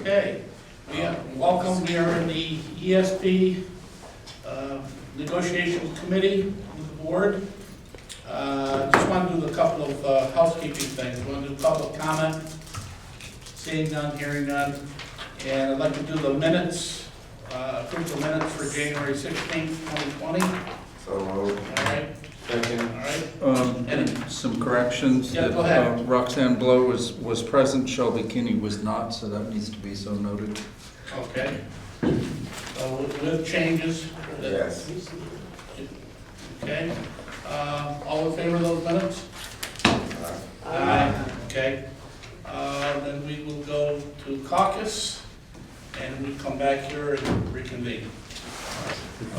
Okay, welcome. We are in the ESP Negotiations Committee with the board. Just want to do a couple of housekeeping things. We want to do public comment, seeing none, hearing none, and I'd like to do the minutes, approve the minutes for January 16th, 2020. So moved. All right. Second. All right. Some corrections. Yeah, that, go ahead. Roxanne Blow was present, Shelby Kinney was not, so that needs to be so noted. Okay. With changes? Yes. Okay. All in favor of those minutes? Aye. Okay. Then we will go to caucus, and we come back here and reconvene.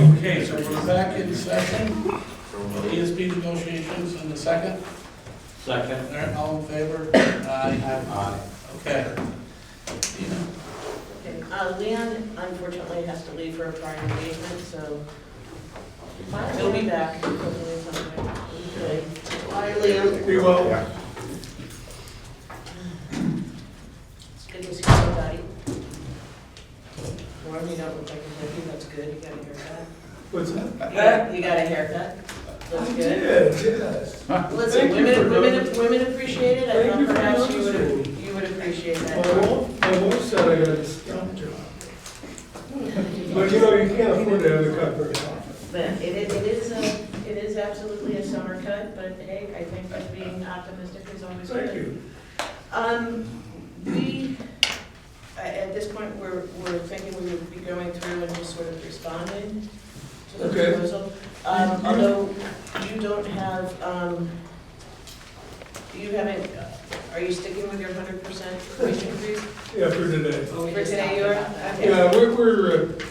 Okay, so we're back in session. ESP negotiations in the second. Second. All right, all in favor? Aye. Aye. Okay. Dina? Okay, Leon unfortunately has to leave for a prior engagement, so he'll be back hopefully sometime. Okay. Bye, Leon. Be well. Yeah. It's good to see everybody. Warren, you don't look like a hippie, that's good, you got a haircut. What's that? You got a haircut? Looks good. Yes. Listen, Thank you for women appreciate it, I Thank thought you for perhaps you noticing. would appreciate that. My wife said I got a scalp job. But you know, you can't afford to have it cut very often. But it is absolutely a summer cut, but hey, I think that being optimistic is always good. Thank you. We, at this point, we're thinking we would be going through and just sort of responding to the Okay. proposal. Although you don't have, you haven't, are you sticking with your 100% wage increase? Yeah, for today. For today, you are? Okay. Yeah,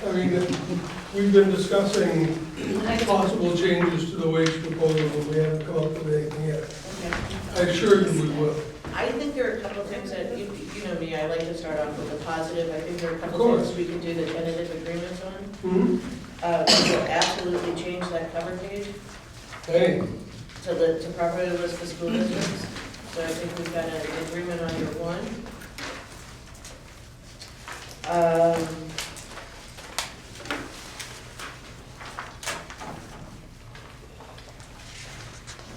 I mean, we've been discussing possible changes to the wage proposal, but we haven't come up with anything yet. Okay. I assure you we will. I think there are a couple of things that, you know me, I like to start off with a positive. I think there are a couple Of of course. things we can do the tentative agreements on. Hmm? We will absolutely change that cover page Hey, to properly list the school districts. So I think we've got an agreement on your one.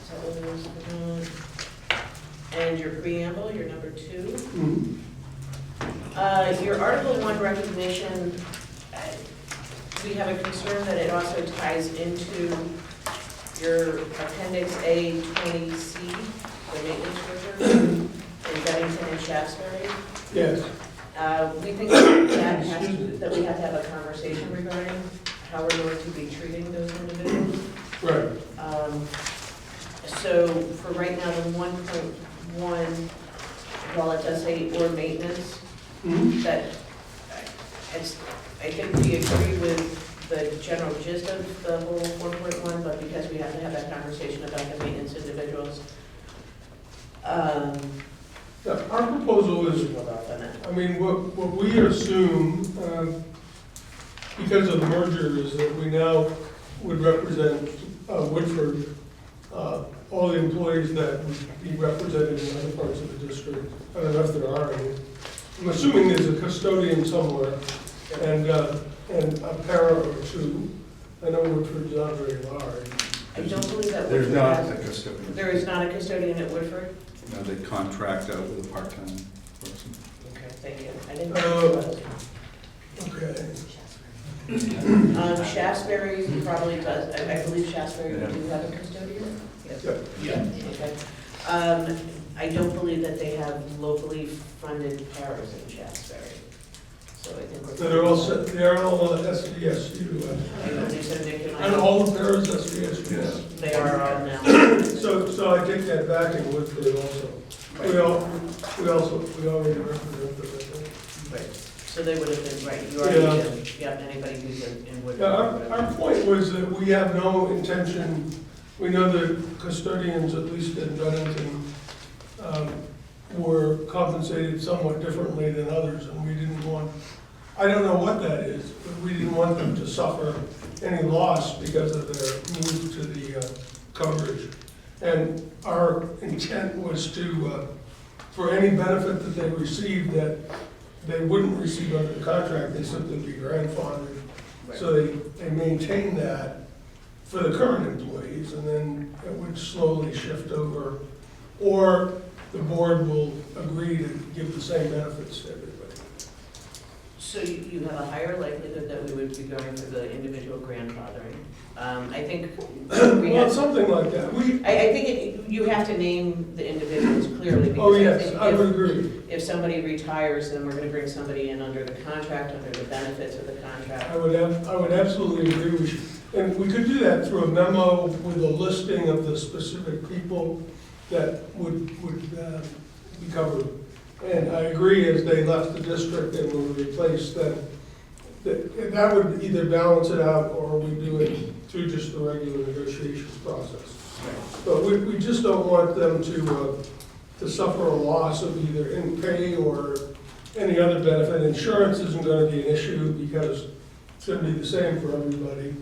So what was the one? And your preamble, your number 2. mhm. Your Article 1 recognition, we have a concern that it also ties into your Appendix A20C, the maintenance worker, in Bennington and Shaftesbury. Yes, We think that we have to have a conversation regarding how we're going to be treating those individuals. right. So for right now, the 1.1, while it does say or maintenance, Mhm. that I think we agree with the general gist of the whole 1.1, but because we have to have that conversation about the maintenance individuals, Yeah, our proposal we is, should hold off on that. I mean, what we assume, because of the merger, is that we now would represent Woodford, all the employees that would be represented in other parts of the district. I don't know if there are any. I'm assuming there's a custodian somewhere and a para or two. I know Woodford's not very large. I don't believe that There's Woodford not has, a custodian. there is not a custodian at Woodford? No, they contract out with a part-time person. Okay, thank you. I didn't know there was. Okay. Shaftesbury probably does, I believe Shaftesbury Yeah. do have a custodian? Yep. Yeah. Okay. I don't believe that they have locally funded paras in Shaftesbury. So I think we're. So they're all set, they're all SVSU. I believe so, Nick and And I, all the paras SVSU. they are all now. So I take that back in Woodford also. We already represent them. Right. So they would have been, right, you Yeah. already did, yeah, anybody who's in Woodford. Yeah, our point was that we have no intention, we know the custodians, at least in Bennington, were compensated somewhat differently than others, and we didn't want, I don't know what that is, but we didn't want them to suffer any loss because of their move to the coverage. And our intent was to, for any benefit that they received, that they wouldn't receive under the contract, they simply be grandfathered. So they maintain that for the current employees, and then it would slowly shift over. Or the board will agree to give the same benefits to everybody. So you have a higher likelihood that we would be going for the individual grandfathering. I think we Well, have, something like that. I think you have to name the individuals clearly. Oh, because yes, think I would agree. If somebody retires, then we're gonna bring somebody in under the contract, under the benefits of the contract. I would absolutely agree with you. And we could do that through a memo with a listing of the specific people that would be covered. And I agree, as they left the district and were replaced, that would either balance it out, or we do it through just the regular negotiations process. But we just don't want them to suffer a loss of either in pay or any other benefit. Insurance isn't gonna be an issue because it's gonna be the same for everybody.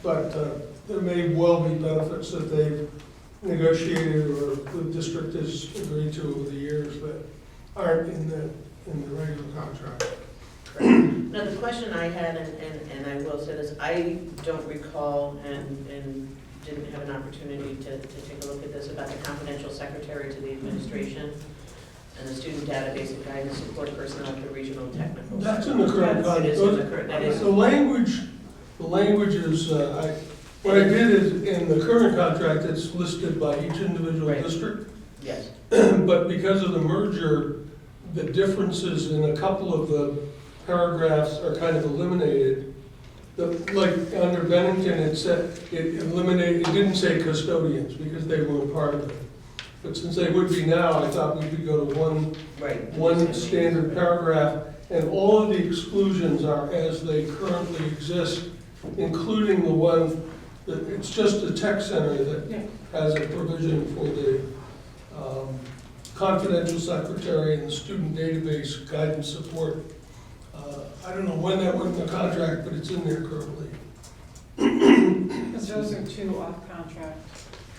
But there may well be benefits that they've negotiated or the district has agreed to over the years that aren't in the regular contract. Now, the question I had, and I will say this, I don't recall and didn't have an opportunity to take a look at this, about the confidential secretary to the administration and the student database and guidance support personnel at the regional technical. That's in the current It is in the contract. current, that is, The language is, what I did is, in the current contract, it's listed by each individual Right. district. yes, But because of the merger, the differences in a couple of the paragraphs are kind of eliminated. Like under Bennington, it said, it didn't say custodians because they weren't part of it. But since they would be now, I thought we could go to right. one standard paragraph, and all of the exclusions are as they currently exist, including the one that, it's just the tech center that has a provision for the confidential secretary and the student database guidance support. I don't know when that went in the contract, but it's in there currently. Because those are two off-contract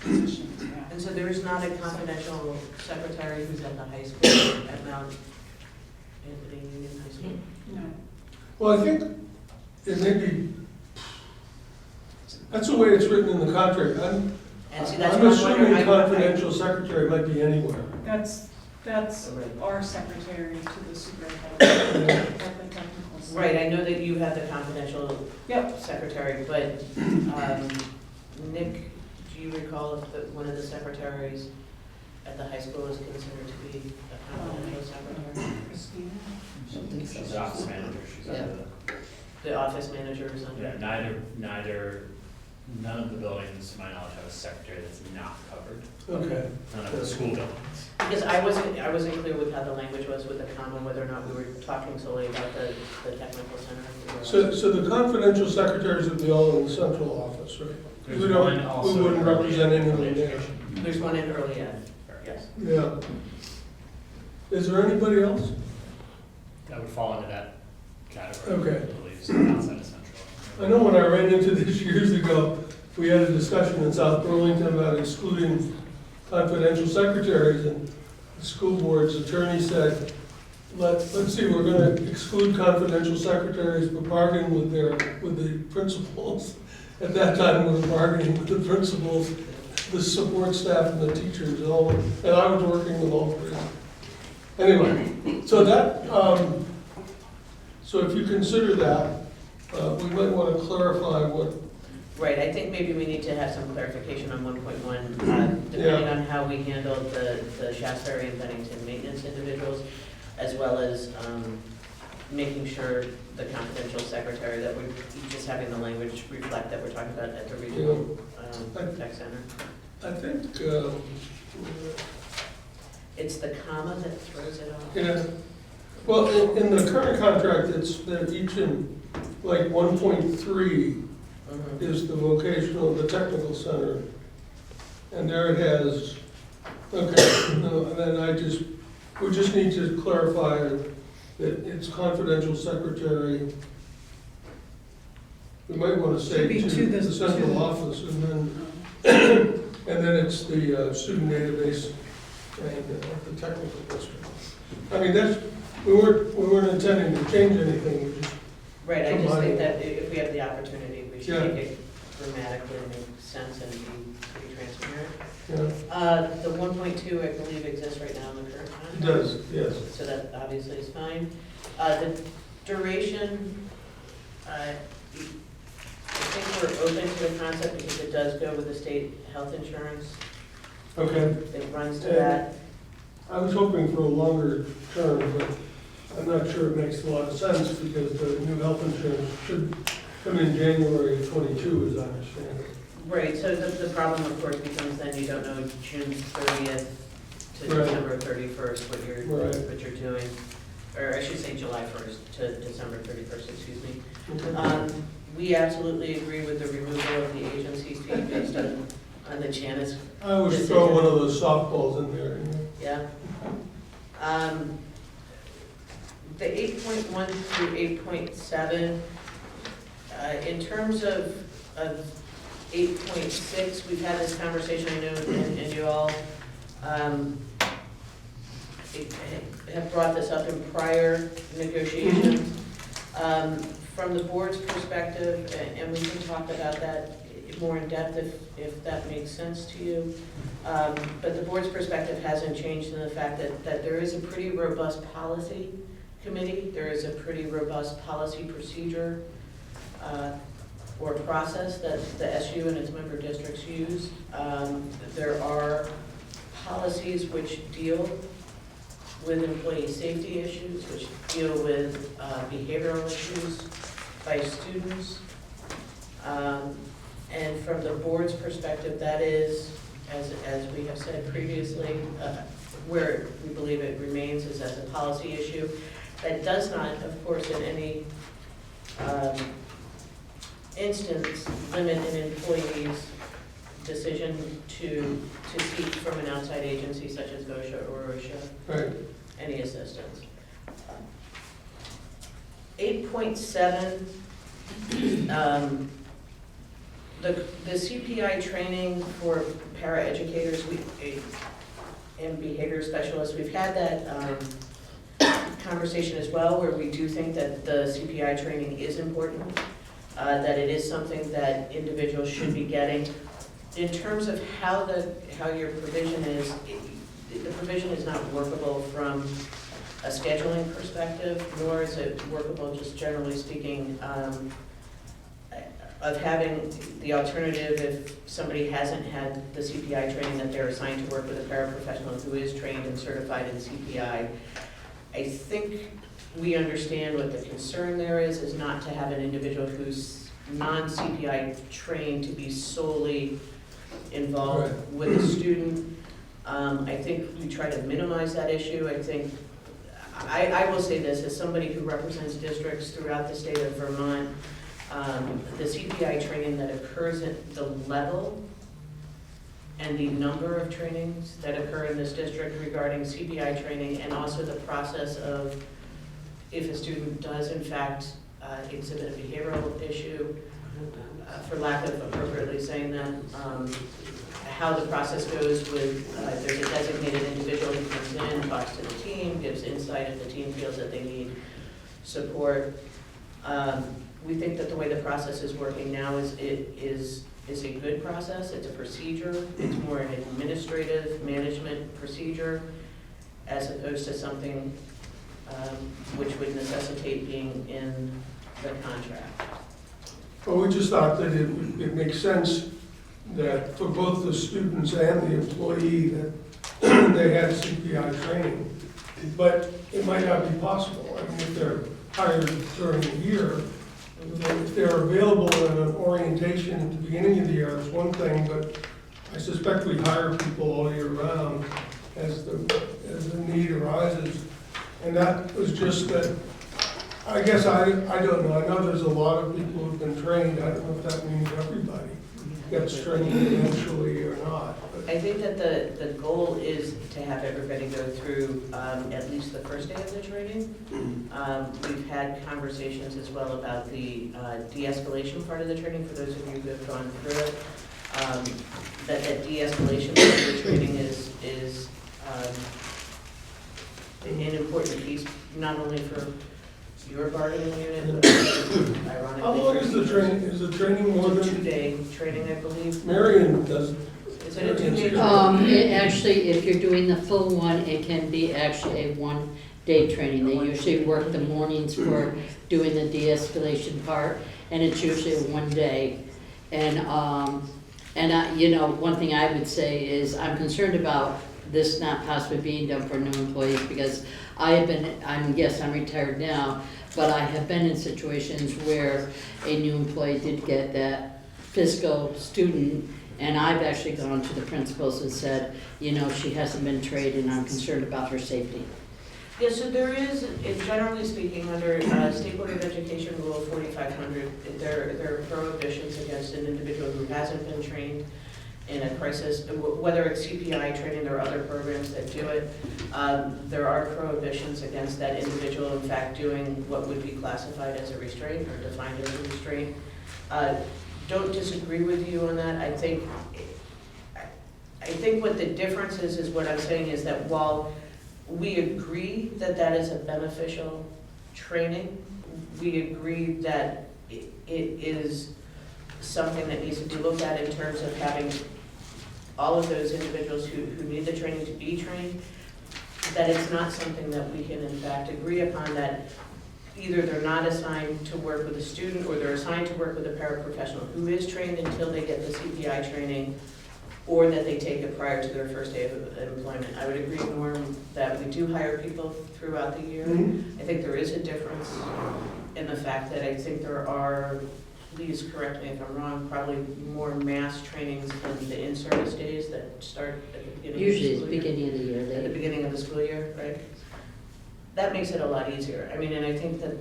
positions, yeah. And so there is not a confidential secretary who's at the high school, at Mount Anthony Union High School? No. Well, I think it may be, that's the way it's written in the contract. And see, that's I'm what I'm wondering. assuming confidential secretary might be anywhere. That's Right. our secretary to the superintendent of the technical center. Right, I know that you have the confidential Yep. secretary, but, Nick, do you recall if one of the secretaries at the high school is considered to be a confidential secretary? Christina? She's the office manager, she's Yeah. under The office manager is under? yeah, none of the buildings, to my knowledge, have a secretary that's not covered. Okay. None of the school buildings. Because I wasn't clear with how the language was with the comma, whether or not we were talking solely about the technical center. So the confidential secretaries would be all in the central office, right? There's We don't- one also we wouldn't in represent early anyone there. education. There's one in early ed, yes. Yeah. Is there anybody else? That would fall into that category, Okay. I believe, so outside of central. I know when I ran into this years ago, we had a discussion in South Burlington about excluding confidential secretaries, and the school board's attorney said, let's see, we're gonna exclude confidential secretaries, but bargain with the principals. At that time, we were bargaining with the principals, the support staff, and the teachers, and all, and I was working with all three. Anyway, so that, so if you consider that, we might want to clarify what, Right, I think maybe we need to have some clarification on 1.1, depending on how we handled the Shasberry and Bennington maintenance individuals, as well as making sure the confidential secretary, that we're just having the language reflect that we're talking about at the regional tech center. I think, It's the comma that throws it off. yeah, well, in the current contract, they're each in, like, 1.3 Mhm. is the vocational, the technical center. And there it has, okay, no, and then we just need to clarify that it's confidential secretary. We might want to say Should be to the central to- office, and then it's the student database and the technical district. I mean, We weren't intending to change anything, we just, Right, I just Combine. think that if we have the opportunity, we should Yeah. make it grammatically make sense and be pretty transparent. you know, The 1.2, I believe, exists right now in the current contract. it does, yes. So that obviously is fine. The duration, I think we're open to the concept because it does go with the state health insurance. Okay. It runs to that. I was hoping for a longer term, but I'm not sure it makes a lot of sense because the new health insurance should come in January of '22, as I understand it. Right, so the problem, of course, becomes then you don't know June 30th to Right. December 31st Right. what you're doing. Or I should say July 1st to December 31st, excuse me. Okay. We absolutely agree with the removal of the agency fee based on the Janus, I always throw one of those softballs in there, you know. yeah. The 8.1 through 8.7, in terms of 8.6, we've had this conversation, I know, and you all have brought this up in prior negotiations. From the board's perspective, and we can talk about that more in depth if that makes sense to you, but the board's perspective hasn't changed in the fact that there is a pretty robust policy committee, there is a pretty robust policy procedure or process that the SU and its member districts use. There are policies which deal with employee safety issues, which deal with behavioral issues by students. And from the board's perspective, that is, as we have said previously, where we believe it remains is as a policy issue. That does not, of course, in any instance, limit an employee's decision to seek from an outside agency such as VOSHA or OSHA Right. any assistance. 8.7, the CPI training for paraeducators and behavior specialists, we've had that conversation as well, where we do think that the CPI training is important, that it is something that individuals should be getting. In terms of how your provision is, the provision is not workable from a scheduling perspective, nor is it workable, just generally speaking, of having the alternative if somebody hasn't had the CPI training, that they're assigned to work with a paraprofessional who is trained and certified in CPI. I think we understand what the concern there is not to have an individual who's non-CPI trained to be solely involved with a student. I think we try to minimize that issue. I think, I will say this, as somebody who represents districts throughout the state of Vermont, the CPI training that occurs at the level and the number of trainings that occur in this district regarding CPI training, and also the process of if a student does in fact exhibit a behavioral issue, for lack of appropriately saying that, how the process goes with, there's a designated individual who comes in, talks to the team, gives insight if the team feels that they need support. We think that the way the process is working now is a good process. It's a procedure. It's more an administrative management procedure as opposed to something which would necessitate being in the contract. Well, we just thought that it makes sense that for both the students and the employee that they had CPI training, but it might not be possible. I mean, if they're hired during the year, if they're available in an orientation at the beginning of the year, that's one thing, but I suspect we hire people all year round as the need arises. And that was just that, I guess I don't know, I know there's a lot of people who've been trained, I don't know if that means everybody gets trained eventually or not. But I think that the goal is to have everybody go through at least the first day of the training. We've had conversations as well about the de-escalation part of the training, for those of you who have gone through it. That de-escalation part of the training is an important piece, not only for your bargaining unit, but ironically. How long is the training? Is the training more It's a than, 2-day training, I believe. Marion does, Is it a 2-day training? Actually, if you're doing the full one, it can be actually a one-day training. They usually work the mornings for doing the de-escalation part, and it's usually a 1 day. And you know, one thing I would say is I'm concerned about this not possibly being done for new employees, because I have been, yes, I'm retired now, but I have been in situations where a new employee did get that physical student, and I've actually gone to the principals and said, you know, she hasn't been trained and I'm concerned about her safety. Yeah, so there is, generally speaking, under State Board of Education Rule 4500, there are prohibitions against an individual who hasn't been trained in a crisis, whether it's CPI training, there are other programs that do it. There are prohibitions against that individual, in fact, doing what would be classified as a restraint or defined as a restraint. Don't disagree with you on that. I think what the difference is what I'm saying is that while we agree that that is a beneficial training, we agree that it is something that needs to be looked at in terms of having all of those individuals who need the training to be trained, that it's not something that we can in fact agree upon, that either they're not assigned to work with a student or they're assigned to work with a paraprofessional who is trained until they get the CPI training, or that they take it prior to their first day of employment. I would agree, Norm, that we do hire people throughout the year. I think there is a difference in the fact that I think there are, please correct me if I'm wrong, probably more mass trainings than the in-service days that start at the beginning Usually of it's the school year. beginning of the year. At the beginning of the school year, right? That makes it a lot easier. I mean, and I think that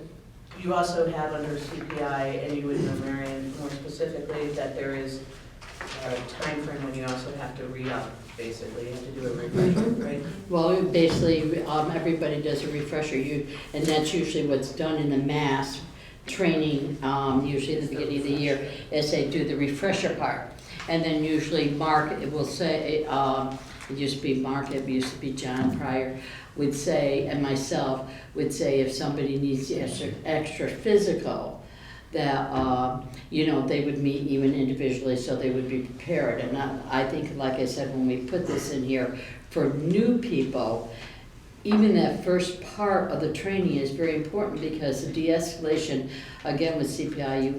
you also have under CPI, and you would know, Marion, more specifically, that there is a time frame when you also have to re-up, basically, you have to do a refresher, right? Well, basically, everybody does a refresher, and that's usually what's done in the mass training, usually at the beginning of the year, is they do the refresher part. And then usually Mark, it will say, it used to be Mark, it used to be John Pryor, would say, and myself, would say if somebody needs extra physical, that, you know, they would meet even individually so they would be prepared. And I think, like I said, when we put this in here, for new people, even that first part of the training is very important, because the de-escalation, again with CPI,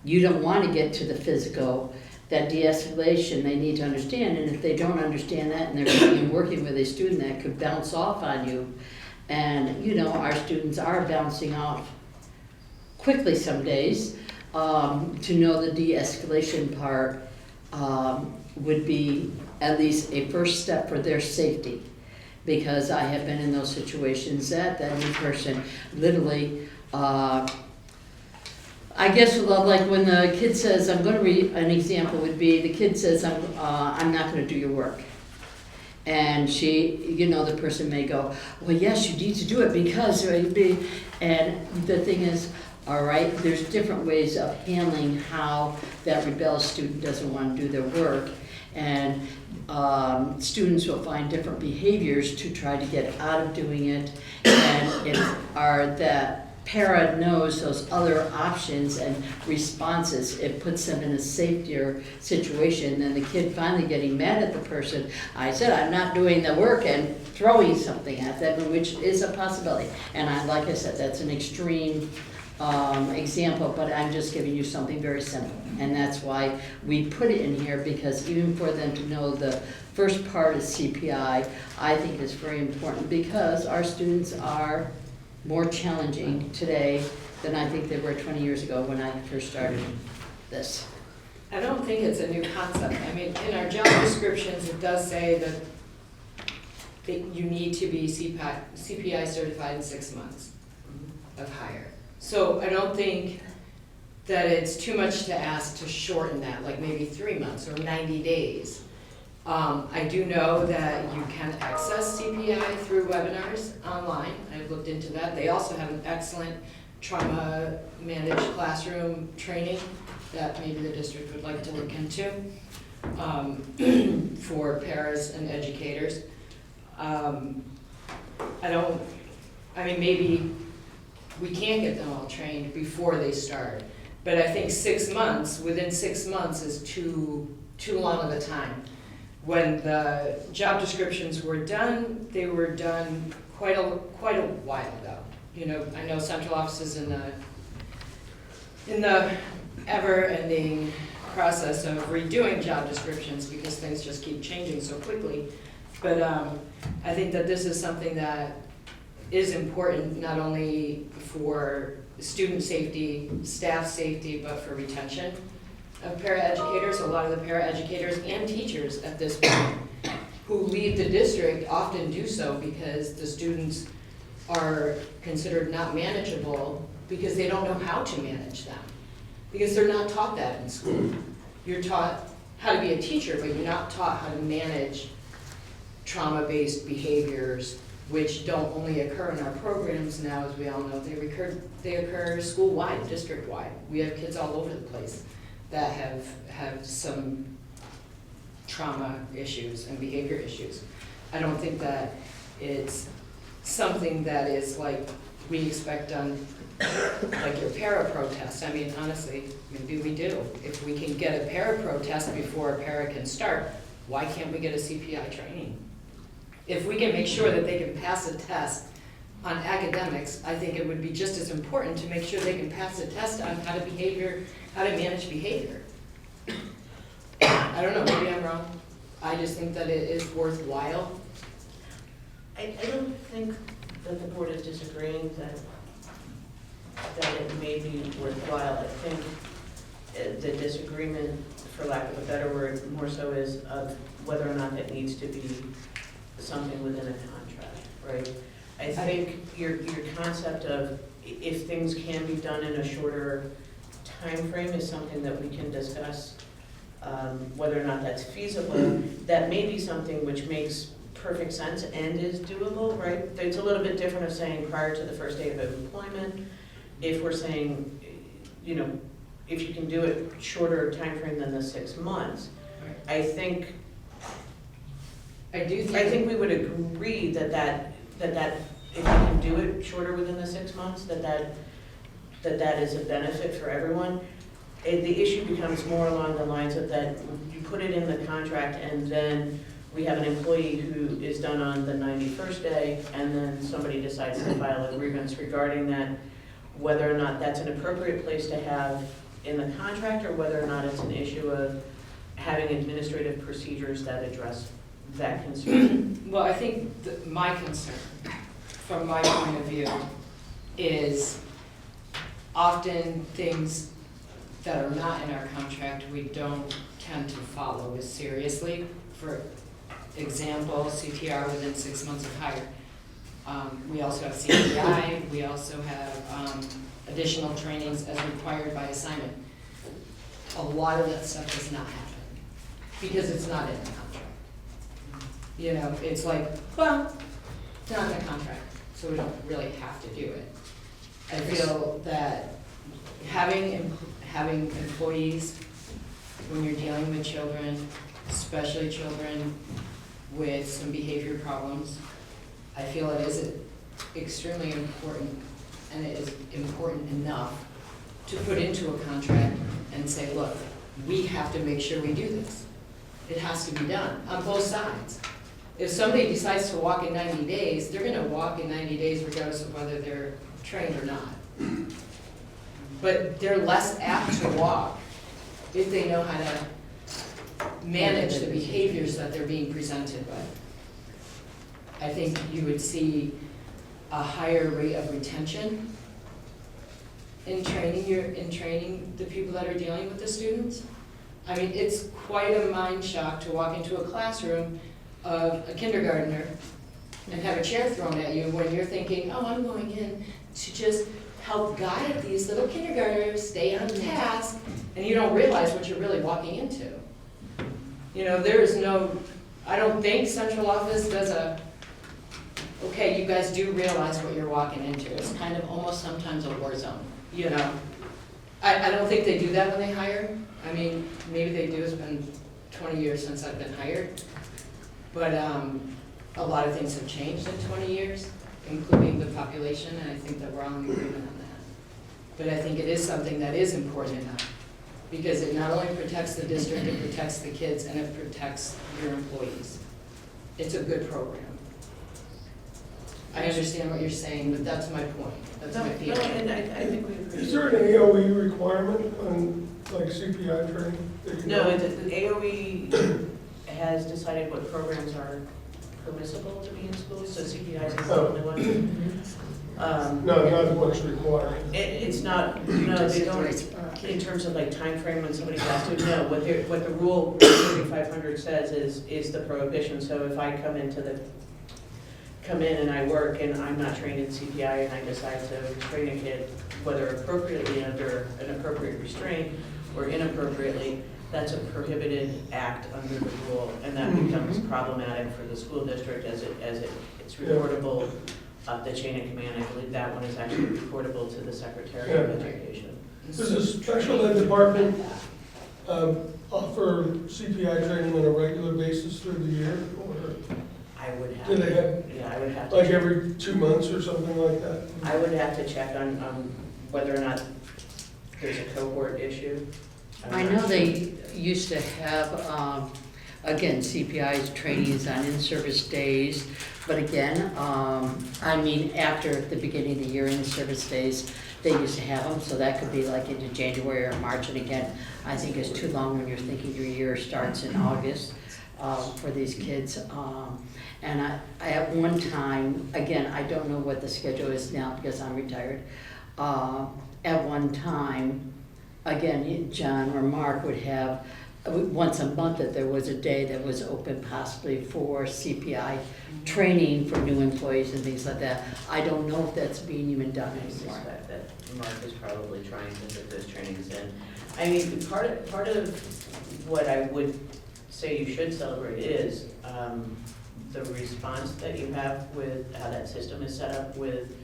you don't want to get to the physical. That de-escalation, they need to understand, and if they don't understand that and they're going to be working with a student that could bounce off on you, and you know, our students are bouncing off quickly some days, to know the de-escalation part would be at least a first step for their safety. Because I have been in those situations that new person literally, I guess like when the kid says, I'm going to read, an example would be, the kid says, I'm not going to do your work. And she, you know, the person may go, well, yes, you need to do it because, and the thing is, all right, there's different ways of handling how that rebellious student doesn't want to do their work. And students will find different behaviors to try to get out of doing it. And if that para knows those other options and responses, it puts them in a safer situation than the kid finally getting mad at the person. I said, I'm not doing the work, and throwing something at them, which is a possibility. And like I said, that's an extreme example, but I'm just giving you something very simple. And that's why we put it in here, because even for them to know the first part of CPI, I think is very important, because our students are more challenging today than I think they were 20 years ago when I first started this. I don't think it's a new concept. I mean, in our job descriptions, it does say that you need to be CPI certified in 6 months of hire. So I don't think that it's too much to ask to shorten that, like maybe 3 months or 90 days. I do know that you can access CPI through webinars online. I've looked into that. They also have an excellent trauma managed classroom training that maybe the district would like to look into for paras and educators. I mean, maybe we can't get them all trained before they start. But I think 6 months, within 6 months is too long of a time. When the job descriptions were done, they were done quite a while ago. You know, I know central office is in the ever-ending process of redoing job descriptions because things just keep changing so quickly. But I think that this is something that is important not only for student safety, staff safety, but for retention of paraeducators. A lot of the paraeducators and teachers at this point who leave the district often do so because the students are considered not manageable because they don't know how to manage them. Because they're not taught that in school. You're taught how to be a teacher, but you're not taught how to manage trauma-based behaviors, which don't only occur in our programs now, as we all know, they occur school-wide, district-wide. We have kids all over the place that have some trauma issues and behavior issues. I don't think that it's something that is like we expect done like your para-pro test. I mean, honestly, maybe we do. If we can get a para-pro test before a para can start, why can't we get a CPI training? If we can make sure that they can pass a test on academics, I think it would be just as important to make sure they can pass a test on how to manage behavior. I don't know, maybe I'm wrong. I just think that it is worthwhile. I don't think that the board is disagreeing that it may be worthwhile. I think the disagreement, for lack of a better word, more so is of whether or not it needs to be something within a contract, right? I think your concept of if things can be done in a shorter time frame is something that we can discuss, whether or not that's feasible. That may be something which makes perfect sense and is doable, right? It's a little bit different of saying prior to the first day of employment. If we're saying, you know, if you can do it shorter time frame than the 6 months, I think we would agree that if you can do it shorter within the 6 months, that is a benefit for everyone. The issue becomes more along the lines of that you put it in the contract and then we have an employee who is done on the 91st day and then somebody decides to file a grievance regarding that, whether or not that's an appropriate place to have in the contract or whether or not it's an issue of having administrative procedures that address that concern. Well, I think my concern, from my point of view, is often things that are not in our contract we don't tend to follow as seriously. For example, CTR within 6 months of hire. We also have CPI, we also have additional trainings as required by assignment. A lot of that stuff does not happen because it's not in the contract. You know, it's like, well, it's not in the contract, so we don't really have to do it. I feel that having employees, when you're dealing with children, especially children with some behavior problems, I feel it is extremely important, and it is important enough to put into a contract and say, look, we have to make sure we do this. It has to be done on both sides. If somebody decides to walk in 90 days, they're going to walk in 90 days regardless of whether they're trained or not. But they're less apt to walk if they know how to manage the behaviors that they're being presented with. I think you would see a higher rate of retention in training the people that are dealing with the students. I mean, it's quite a mind shock to walk into a classroom of a kindergartner and have a chair thrown at you when you're thinking, oh, I'm going in to just help guide these little kindergartners stay on task, and you don't realize what you're really walking into. You know, there is no, I don't think central office does okay, you guys do realize what you're walking into. It's kind of almost sometimes a war zone, you know. I don't think they do that when they hire. I mean, maybe they do. It's been 20 years since I've been hired. But a lot of things have changed in 20 years, including the population, and I think that we're all in agreement on that. But I think it is something that is important enough, because it not only protects the district, it protects the kids, and it protects your employees. It's a good program. I understand what you're saying, but that's my point, that's my No, feeling. and I think we appreciate. Is there an AOE requirement on like CPI training? that you No, know? the AOE has decided what programs are permissible to be in schools, so CPI is the only one. No, not what's required. It's not, no, they don't, in terms of like time frame when somebody has to, no, what the rule 3500 says is the prohibition, so if I come in and I work and I'm not trained in CPI and I decide to train a kid, whether appropriately under an appropriate restraint or inappropriately, that's a prohibited act under the rule, and that becomes problematic for the school district as it's reportable up the chain of command. I believe that one is actually reportable to the Secretary of Education. Does the special ed department offer CPI training on a regular basis through the year? Or I would have do they have, I would have to. like every 2 months or something like that? I would have to check on whether or not there's a cohort issue. I know they used to have, again, CPI trainings on in-service days, but again, I mean, after the beginning of the year in-service days, they used to have them, so that could be like into January or March, and again, I think it's too long when you're thinking your year starts in August for these kids. And I at one time, again, I don't know what the schedule is now because I'm retired, at one time, again, John or Mark would have once a month that there was a day that was open possibly for CPI training for new employees and things like that. I don't know if that's being even done I anymore. suspect that Mark is probably trying to get those trainings in. I mean, part of what I would say you should celebrate is the response that you have with how that system is set up with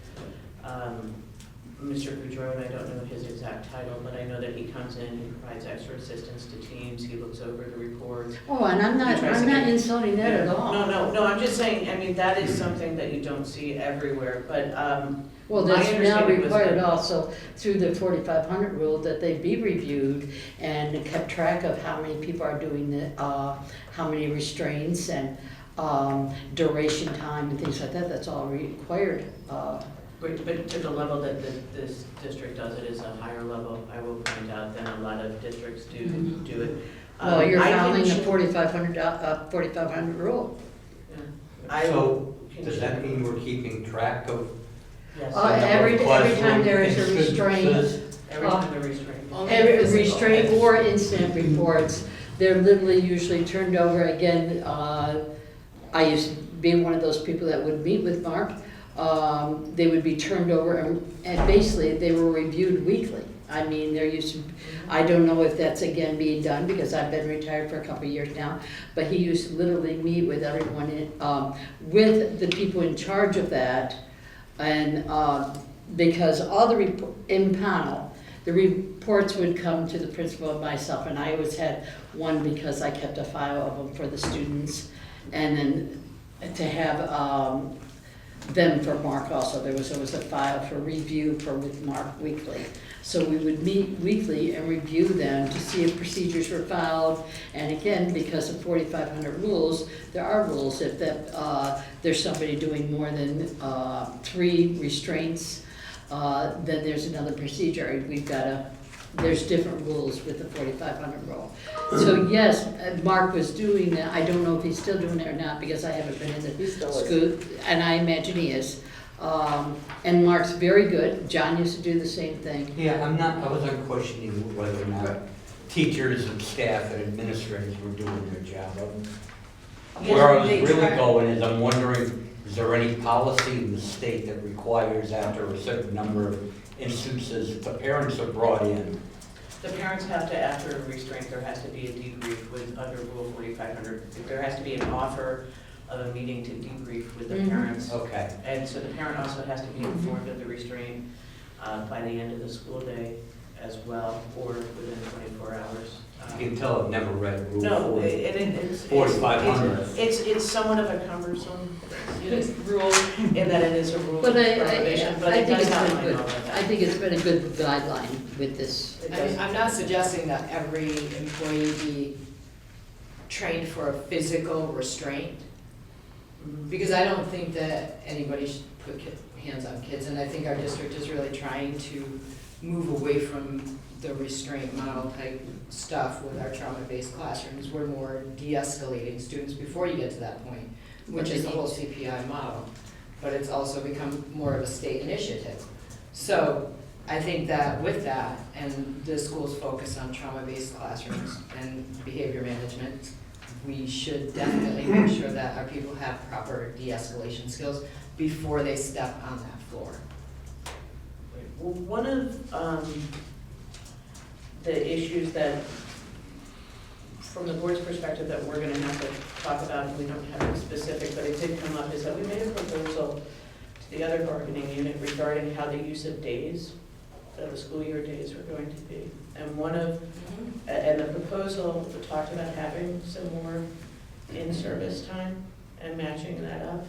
Mr. Boudreau. I don't know his exact title, but I know that he comes in, he provides extra assistance to teams, he looks over the reports. Oh, and I'm not insulting that at all. No, I'm just saying, I mean, that is something that you don't see everywhere, but Well, my that's now understanding was required that- also through the 4500 rule that they be reviewed and kept track of how many people are doing the, how many restraints and duration time and things like that. That's all required. But to the level that this district does it is a higher level, I will point out, than a lot of districts do it. Well, you're I can following the sh- 4500 rule. Yeah. I So, can does that mean we're keeping track of Yes, the number Every of time there is a classroom restraint, instances? every time they're restrained. every restraint or incident reports, they're literally usually turned over again. I used to be one of those people that would meet with Mark. They would be turned over and basically they were reviewed weekly. I mean, there used to, I don't know if that's again being done because I've been retired for a couple of years now, but he used to literally meet with everyone, with the people in charge of that. And because all the in panel, the reports would come to the principal and myself, and I always had one because I kept a file of them for the students, and then to have them for Mark also. There was always a file for review with Mark weekly. So we would meet weekly and review them to see if procedures were followed. And again, because of 4500 rules, there are rules. If there's somebody doing more than 3 restraints, then there's another procedure. There's different rules with the 4500 rule. So yes, Mark was doing that. I don't know if he's still doing it or not because I haven't been in the school, and I imagine he is. And Mark's very good. John used to do the same thing. Yeah, I wasn't questioning whether or not teachers and staff and administrators were doing their job. Where I was really going is I'm wondering, is there any policy in the state that requires after a certain number of instances, the parents are brought in? The parents have to, after a restraint, there has to be a debrief with, under Rule 4500. There has to be an offer of a meeting to debrief with the parents. Okay. And so the parent also has to be informed of the restraint by the end of the school day. as well, or within 24 hours. You can tell I've never read Rule No, 40. it's. 4,500. It's somewhat of a cumbersome rule in that it is a rule of But prohibition, but I it think does it's been outline good. all of that. I think it's been a good guideline with this. It I mean, does. I'm not suggesting that every employee be trained for a physical restraint, Mhm. because I don't think that anybody should put hands on kids, and I think our district is really trying to move away from the restraint model type stuff with our trauma-based classrooms. We're more de-escalating students before you get to that point, which is the whole CPI model, but it's also become more of a state initiative. So I think that with that, and the school's focus on trauma-based classrooms and behavior management, we should definitely make sure that our people have proper de-escalation skills before they step on that floor. Well, one of the issues that, from the board's perspective, that we're gonna have to talk about, and we don't have it specific, but it did come up, is that we made a proposal to the other bargaining unit regarding how the use of days, the school year days were going to be. And one of, and the proposal talked about having some more in-service time and matching that up.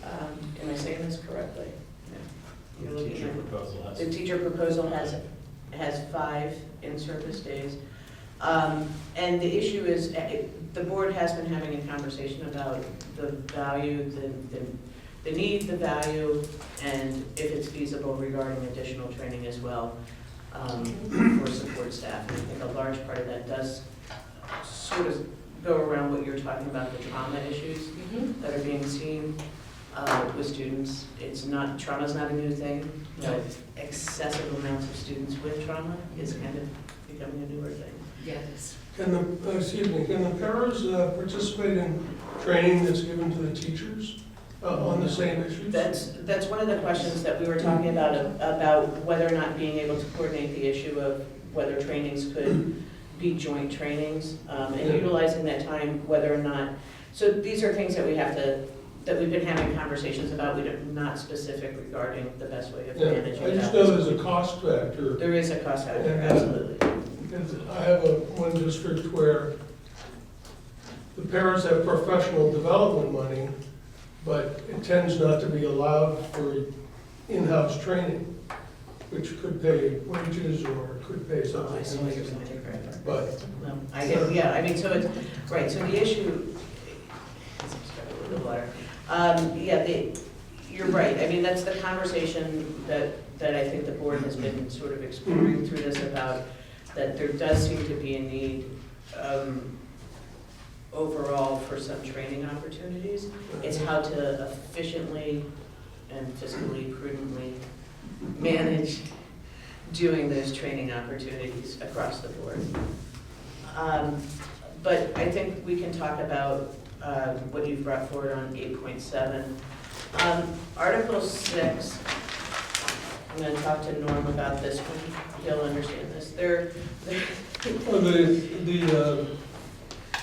Am I saying this correctly? No. You're The looking teacher at- proposal has. The teacher proposal has 5 in-service days. And the issue is, the board has been having a conversation about the value, the need, the value, and if it's feasible regarding additional training as well for support staff. And I think a large part of that does sort of go around what you're talking about, the trauma issues that are being seen with students. It's not, trauma's not a new thing, but excessive amounts of students with trauma is kind of becoming a newer thing. Yes. Can the paras participate in training that's given to the teachers on the same issues? That's one of the questions that we were talking about whether or not being able to coordinate the issue of whether trainings could be joint trainings, and utilizing that time, whether or not, so these are things that we have to, that we've been having conversations about. We're not specific regarding the best way of Yeah, managing I just that. know there's a cost factor. There is a cost factor, And, absolutely. Because I have one district where the parents have professional development money, but it tends not to be allowed for in-house training, which could pay wages or could pay something. I see what you're saying, right. But, No, I get, yeah, I mean, so it's, right, so the issue, you're right, I mean, that's the conversation that I think the board has been sort of exploring through this about, that there does seem to be a need overall for some training opportunities. It's how to efficiently and fiscally prudently manage doing those training opportunities across the board. But I think we can talk about what you've brought forward on 8.7. Article 6, I'm going to talk to Norm about this one. He'll understand this. the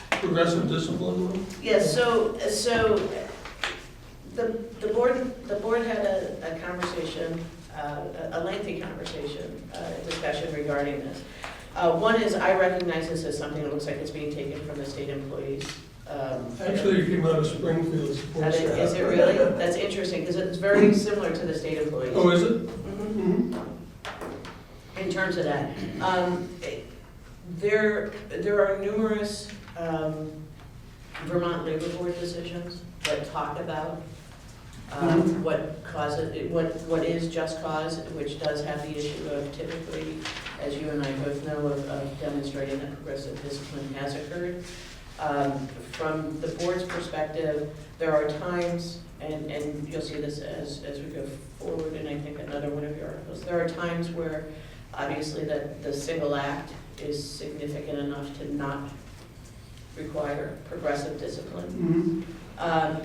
progressive discipline one? Yes, so the board had a conversation, a lengthy conversation, discussion regarding this. One is, I recognize this as something that looks like it's being taken from the state employees. Actually, it came out of Springfield support staff. Is it really? That's interesting, because it's very similar to the state employees. Oh, is it? Mhm. In terms of that. There are numerous Vermont Labor Board decisions that talk about what is just cause, which does have the issue of typically, as you and I both know, of demonstrating that progressive discipline has occurred. From the board's perspective, there are times, and you'll see this as we go forward, and I think another one of your articles, there are times where obviously that the single act is significant enough to not require progressive discipline. Quite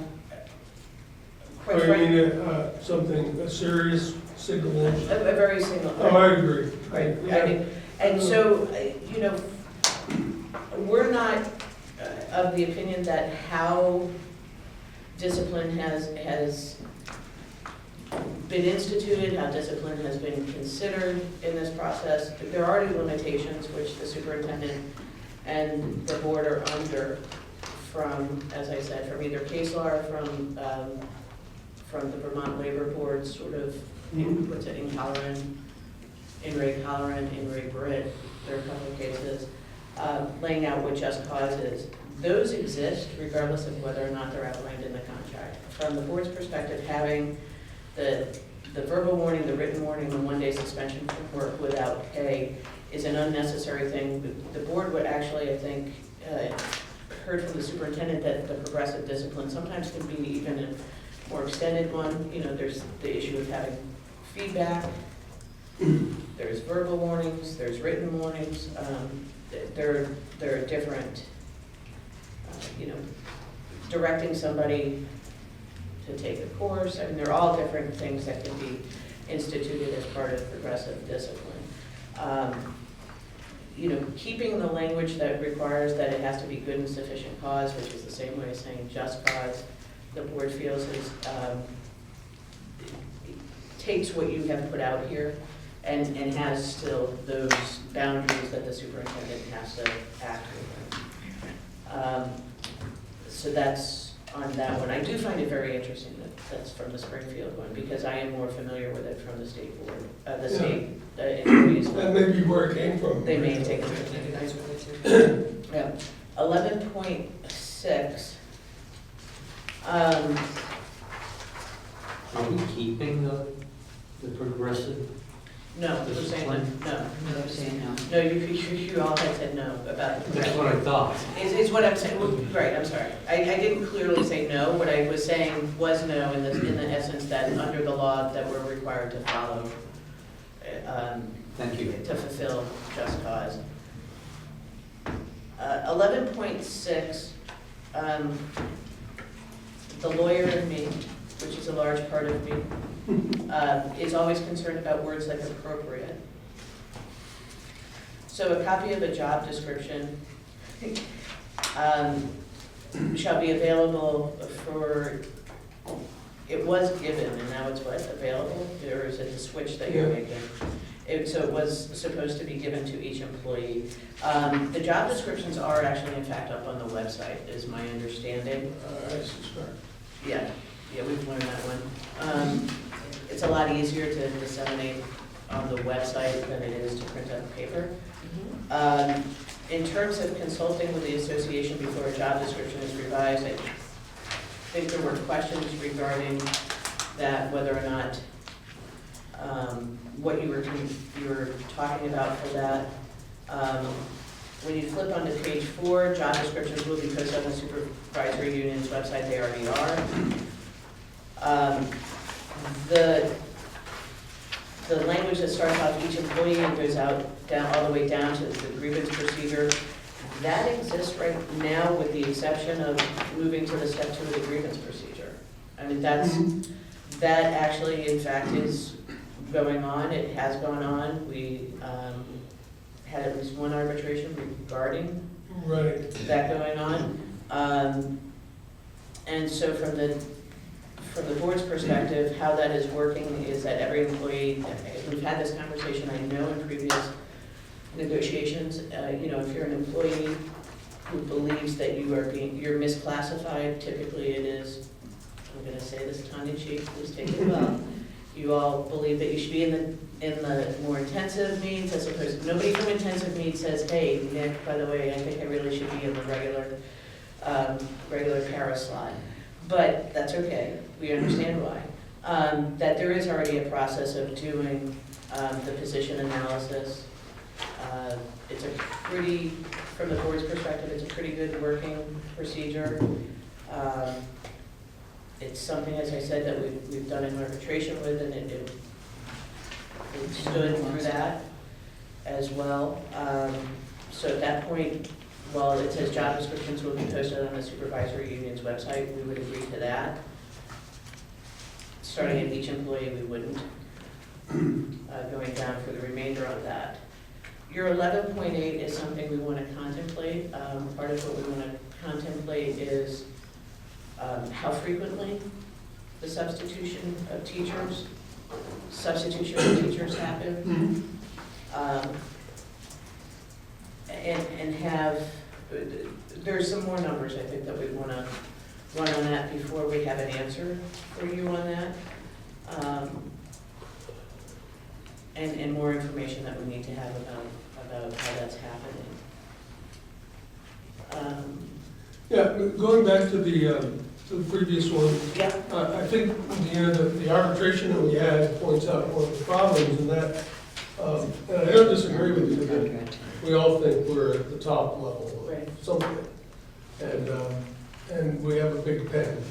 Oh, you frankly, mean something, a serious single issue? a very single. Oh, I agree. Right, Yeah. I mean, and so, we're not of the opinion that how discipline has been instituted, how discipline has been considered in this process. There are already limitations which the superintendent and the board are under from, as I said, from either case law or from the Vermont Labor Board, sort of, what's it, in re Brit, there are a couple of cases, laying out what just cause is. Those exist regardless of whether or not they're outlined in the contract. From the board's perspective, having the verbal warning, the written warning, the one-day suspension from work without pay is an unnecessary thing. The board would actually, I think, heard from the superintendent that the progressive discipline sometimes can be even a more extended one. You know, there's the issue of having feedback, there's verbal warnings, there's written warnings. There are different, you know, directing somebody to take a course. I mean, they're all different things that can be instituted as part of progressive discipline. You know, keeping the language that requires that it has to be good and sufficient cause, which is the same way as saying just cause, the board feels is, takes what you have put out here and has still those boundaries that the superintendent has to act within. So that's on that one. I do find it very interesting that that's from the Springfield one, because I am more familiar with it from the state board, the state employees. That may be where it came from. They may take it. Yeah. 11.6. Are we keeping the progressive? No, we're saying no. No, I'm saying no. No, you all had said no about the. That's what I thought. Is what I'm saying, well, right, I'm sorry. I didn't clearly say no. What I was saying was no in the essence that under the law that we're required to follow, Thank you. to fulfill just cause. 11.6, the lawyer in me, which is a large part of me, is always concerned about words like appropriate. So a copy of a job description shall be available for, it was given and now it's what, available? Or is it the switch that you're making? So it was supposed to be given to each employee. The job descriptions are actually in fact up on the website, is my understanding. I suspect. Yeah, we've learned that one. It's a lot easier to disseminate on the website than it is to print on paper. In terms of consulting with the association before a job description is revised, I think there were questions regarding that, whether or not what you were talking about for that. When you flip onto page 4, job descriptions will be posted on the supervisory union's website. They already are. The language that starts off each employee and goes out down all the way down to the grievance procedure, that exists right now with the exception of moving to the step 2 of the grievance procedure. I mean, that actually in fact is going on. It has gone on. We had at least one arbitration regarding that going on. And so from the board's perspective, how that is working is that every employee, we've had this conversation, I know in previous negotiations, you know, if you're an employee who believes that you're misclassified, typically it is, I'm gonna say this tongue in cheek, please take it well. You all believe that you should be in the more intensive meets as opposed to, nobody from intensive meets says, hey, Nick, by the way, I think I really should be in the regular para slot. But that's okay, we understand why. That there is already a process of doing the position analysis. It's a pretty, from the board's perspective, it's a pretty good working procedure. It's something, as I said, that we've done an arbitration with, and it stood through that as well. So at that point, while it says job descriptions will be posted on the supervisory union's website, we would agree to that. Starting at each employee, we wouldn't. Going down for the remainder of that. Your 11.8 is something we want to contemplate. Part of what we want to contemplate is how frequently the substitution of teachers substitution of teachers happen. And have, there's some more numbers I think that we want to run on that before we have an answer for you on that. And more information that we need to have about how that's happening. Yeah, but going back to the previous one, Yeah, I think in the end, the arbitration that we had points out one of the problems in that, and I don't disagree with you, that Contract. we all think we're at the top level Right. of something. And we have a big pen.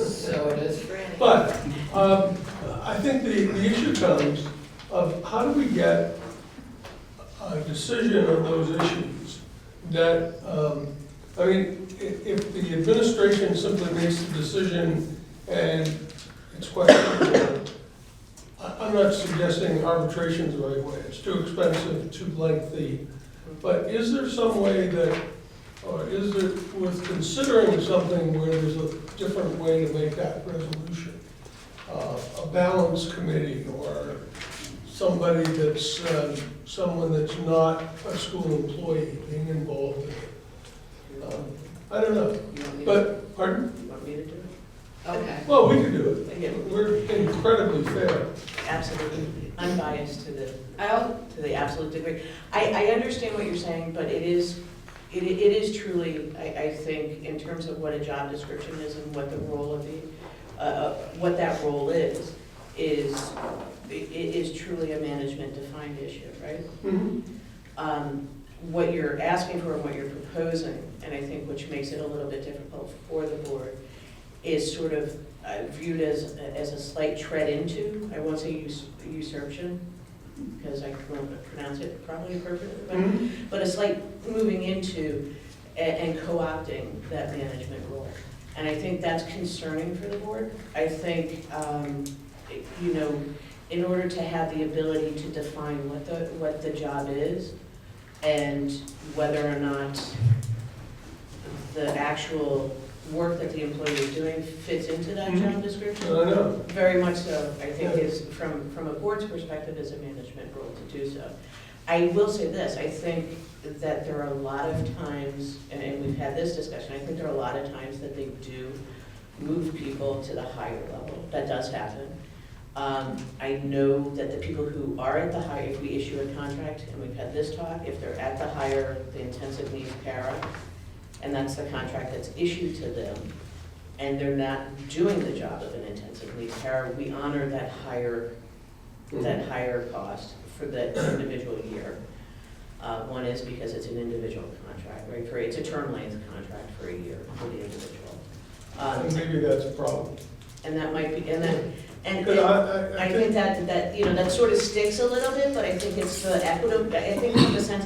So it is for any. But I think the issue comes of how do we get a decision on those issues that, I mean, if the administration simply makes the decision and it's questionable, I'm not suggesting arbitration's the right way. It's too expensive, too lengthy. But is there some way that, or is there, with considering something where there's a different way to make that resolution? A balance committee or somebody that's, someone that's not a school employee being involved in it? I don't know, you want me to, but, pardon? you want me to do it? Okay. Well, we can do Again. it. We're incredibly fair. Absolutely, unbiased to the I'll, to the absolute degree. I understand what you're saying, but it is truly, I think, in terms of what a job description is and what the role of what that role is truly a management defined issue, right? Mhm. What you're asking for and what you're proposing, and I think which makes it a little bit difficult for the board, is sort of viewed as a slight tread into, I won't say usurpation, because I can't pronounce it probably appropriately, but a slight moving into and co-opting that management role. And I think that's concerning for the board. I think, you know, in order to have the ability to define what the job is and whether or not the actual work that the employee is doing fits into that job description. I know. Very much so, I think is, from a board's perspective, is a management role to do so. I will say this, I think that there are a lot of times, and we've had this discussion, I think there are a lot of times that they do move people to the higher level. That does happen. I know that the people who are at the higher, if we issue a contract, and we've had this talk, if they're at the higher, the intensive needs para, and that's the contract that's issued to them, and they're not doing the job of an intensive needs para, we honor that higher cost for that individual year. One is because it's an individual contract, right? It's a term length contract for a year for the individual. And maybe that's a problem. And that might be, and Because I think that, you know, that sort of sticks a little bit, but I think it's the equitable, I think in the sense,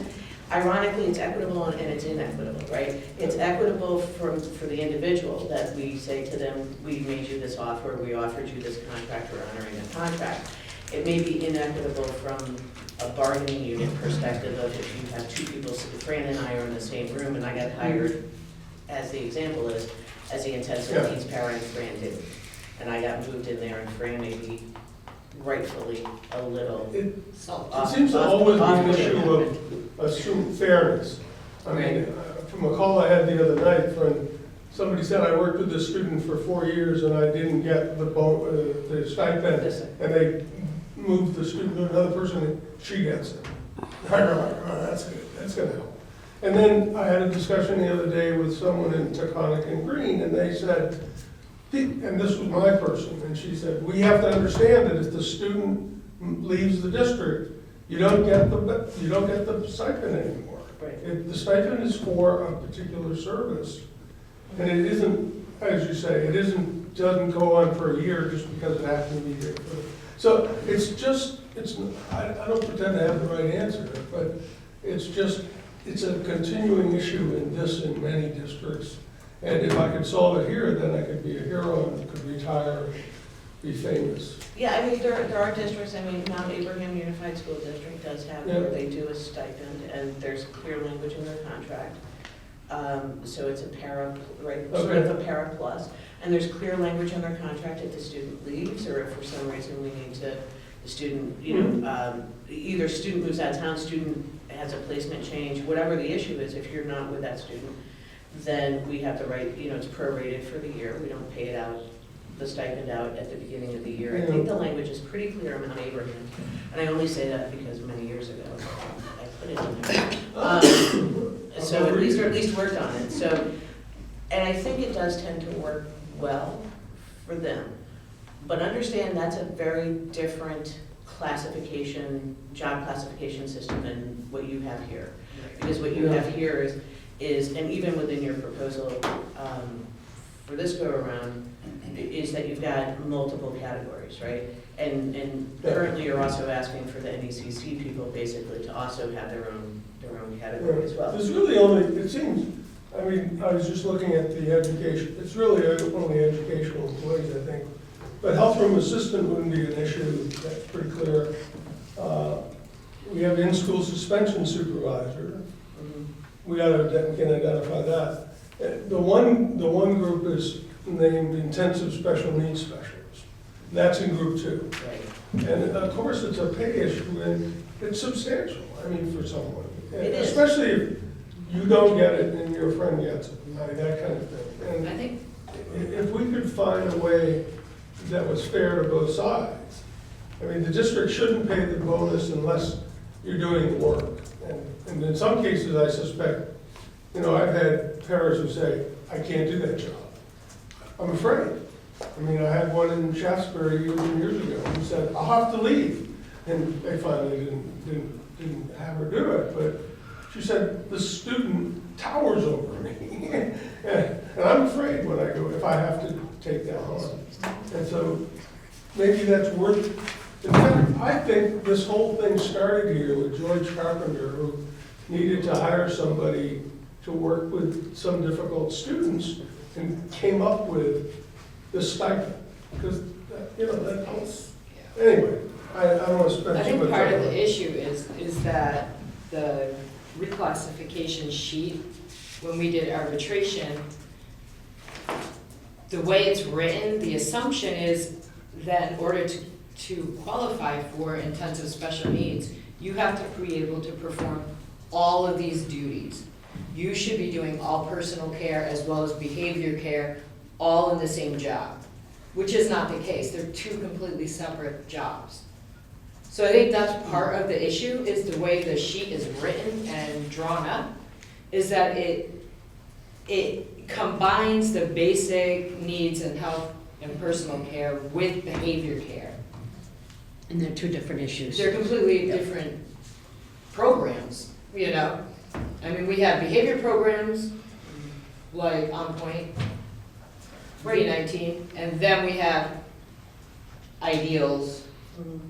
ironically, it's equitable and it's inequitable, right? It's equitable for the individual that we say to them, we made you this offer, we offered you this contract, we're honoring the contract. It may be inequitable from a bargaining unit perspective of if you have two people, Fran and I are in the same room and I got hired, as the example is, as the intensive needs parent, Fran didn't. And I got moved in there and Fran may be rightfully a little It off. seems to always be an off-putting. issue of assumed fairness. I mean, from a call I had the other night, when somebody said, I worked with this student for 4 years and I didn't get the stipend, and they moved the student to another person, and she gets it. I go, oh, that's good, that's gonna help. And then I had a discussion the other day with someone in Taconic and Green, and they said, and this was my person, and she said, we have to understand that if the student leaves the district, you don't get the stipend anymore. Right. The stipend is for a particular service, and it isn't, as you say, doesn't go on for a year just because it happened to be there. So I don't pretend to have the right answer, but it's a continuing issue in many districts. And if I could solve it here, then I could be a hero and could retire, be famous. Yeah, I mean, there are districts, I mean, Mount Abraham Unified School District does have, where they do a stipend, and there's clear language in their contract So it's a para, right, sort of a para plus. And there's clear language in their contract if the student leaves, or if for some reason we need to, the student, either student moves out of town, student has a placement change, whatever the issue is, if you're not with that student, then we have the right, it's prorated for the year. We don't pay it out, the stipend out at the beginning of the year. I think the language is pretty clear on Mount Abraham. And I only say that because many years ago, I put it in there. So at least worked on it. So, and I think it does tend to work well for them. But understand that's a very different classification, job classification system than what you have here. Because what you have here is, and even within your proposal for this go around, is that you've got multiple categories, right? And currently you're also asking for the NECC people basically to also have their own category as well. There's really only, it seems, I mean, I was just looking at the education, it's really only educational employees, I think. But health room assistant wouldn't be an issue, that's pretty clear. We have in-school suspension supervisor. We can identify that. The one group is named intensive special needs specialist. That's in group 2. Right. And of course, it's a pay issue, and it's substantial, I mean, for someone. It is. Especially if you don't get it and your friend gets it, I mean, that kind of thing. And I think, if we could find a way that was fair to both sides, I mean, the district shouldn't pay the bonus unless you're doing the work. And in some cases, I suspect, I've had parents who say, I can't do that job. I'm afraid. I mean, I had one in Shaftesbury years and years ago who said, I'll have to leave. And they finally didn't have her do it. But she said, the student towers over me. And I'm afraid when I go, if I have to take that on. And so maybe that's worth, in fact, I think this whole thing started here with George Carpenter, who needed to hire somebody to work with some difficult students and came up with the stipend. Because, that helps. Anyway, I don't want to spend I too much think time. part of the issue is that the reclassification sheet, when we did arbitration, the way it's written, the assumption is that in order to qualify for intensive special needs, you have to be able to perform all of these duties. You should be doing all personal care as well as behavior care, all in the same job, which is not the case. They're 2 completely separate jobs. So I think that's part of the issue, is the way the sheet is written and drawn up, is that it combines the basic needs and health and personal care with behavior care. And they're 2 different issues. They're completely different programs, I mean, we have behavior programs, like On Point, P19, and then we have ideals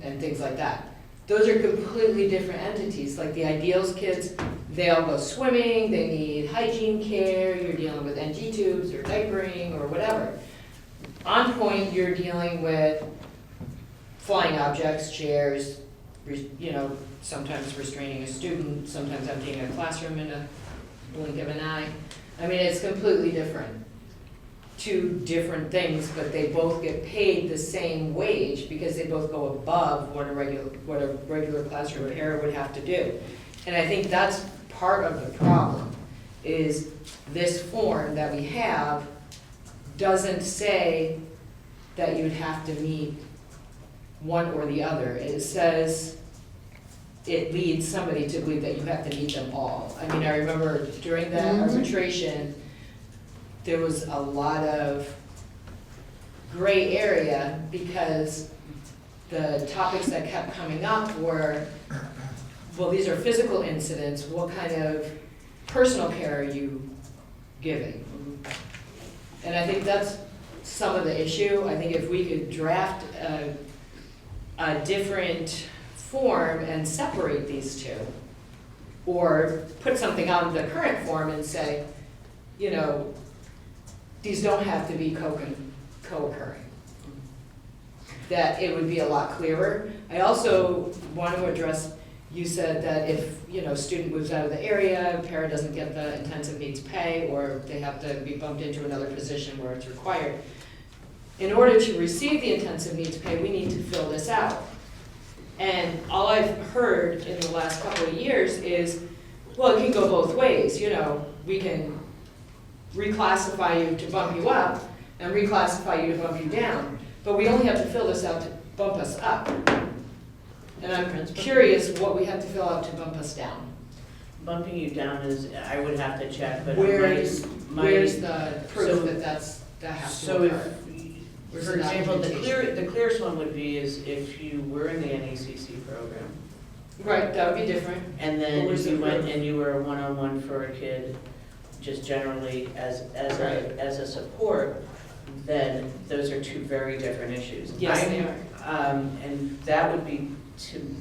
and things like that. Those are completely different entities. Like the ideals kids, they all go swimming, they need hygiene care, you're dealing with NG tubes or diapering or whatever. On Point, you're dealing with flying objects, chairs, sometimes restraining a student, sometimes emptying a classroom in a blink of an eye. I mean, it's completely different. 2 different things, but they both get paid the same wage because they both go above what a regular classroom para would have to do. And I think that's part of the problem, is this form that we have doesn't say that you'd have to meet one or the other. It says, it leads somebody to believe that you have to meet them all. I mean, I remember during that arbitration, there was a lot of gray area because the topics that kept coming up were, well, these are physical incidents, what kind of personal care are you giving? And I think that's some of the issue. I think if we could draft a different form and separate these 2, or put something on the current form and say, these don't have to be co-occurring. That it would be a lot clearer. I also want to address, you said that if, student moves out of the area, para doesn't get the intensive needs pay, or they have to be bumped into another position where it's required. In order to receive the intensive needs pay, we need to fill this out. And all I've heard in the last couple of years is, well, it can go both ways, we can reclassify you to bump you up and reclassify you to bump you down, but we only have to fill this out to bump us up. And I'm curious what we have to fill out to bump us down. Bumping you down is, I would have to check, but Where's my. the proof so- that has to So occur? if, Where's for the example, the documentation? clearest one would be is if you were in the NECC program, Right, that would be different. and then Where's you the went proof? and you were a one-on-one for a kid, just generally as a support, then those are two very different issues. Yes, they are. And that would be, to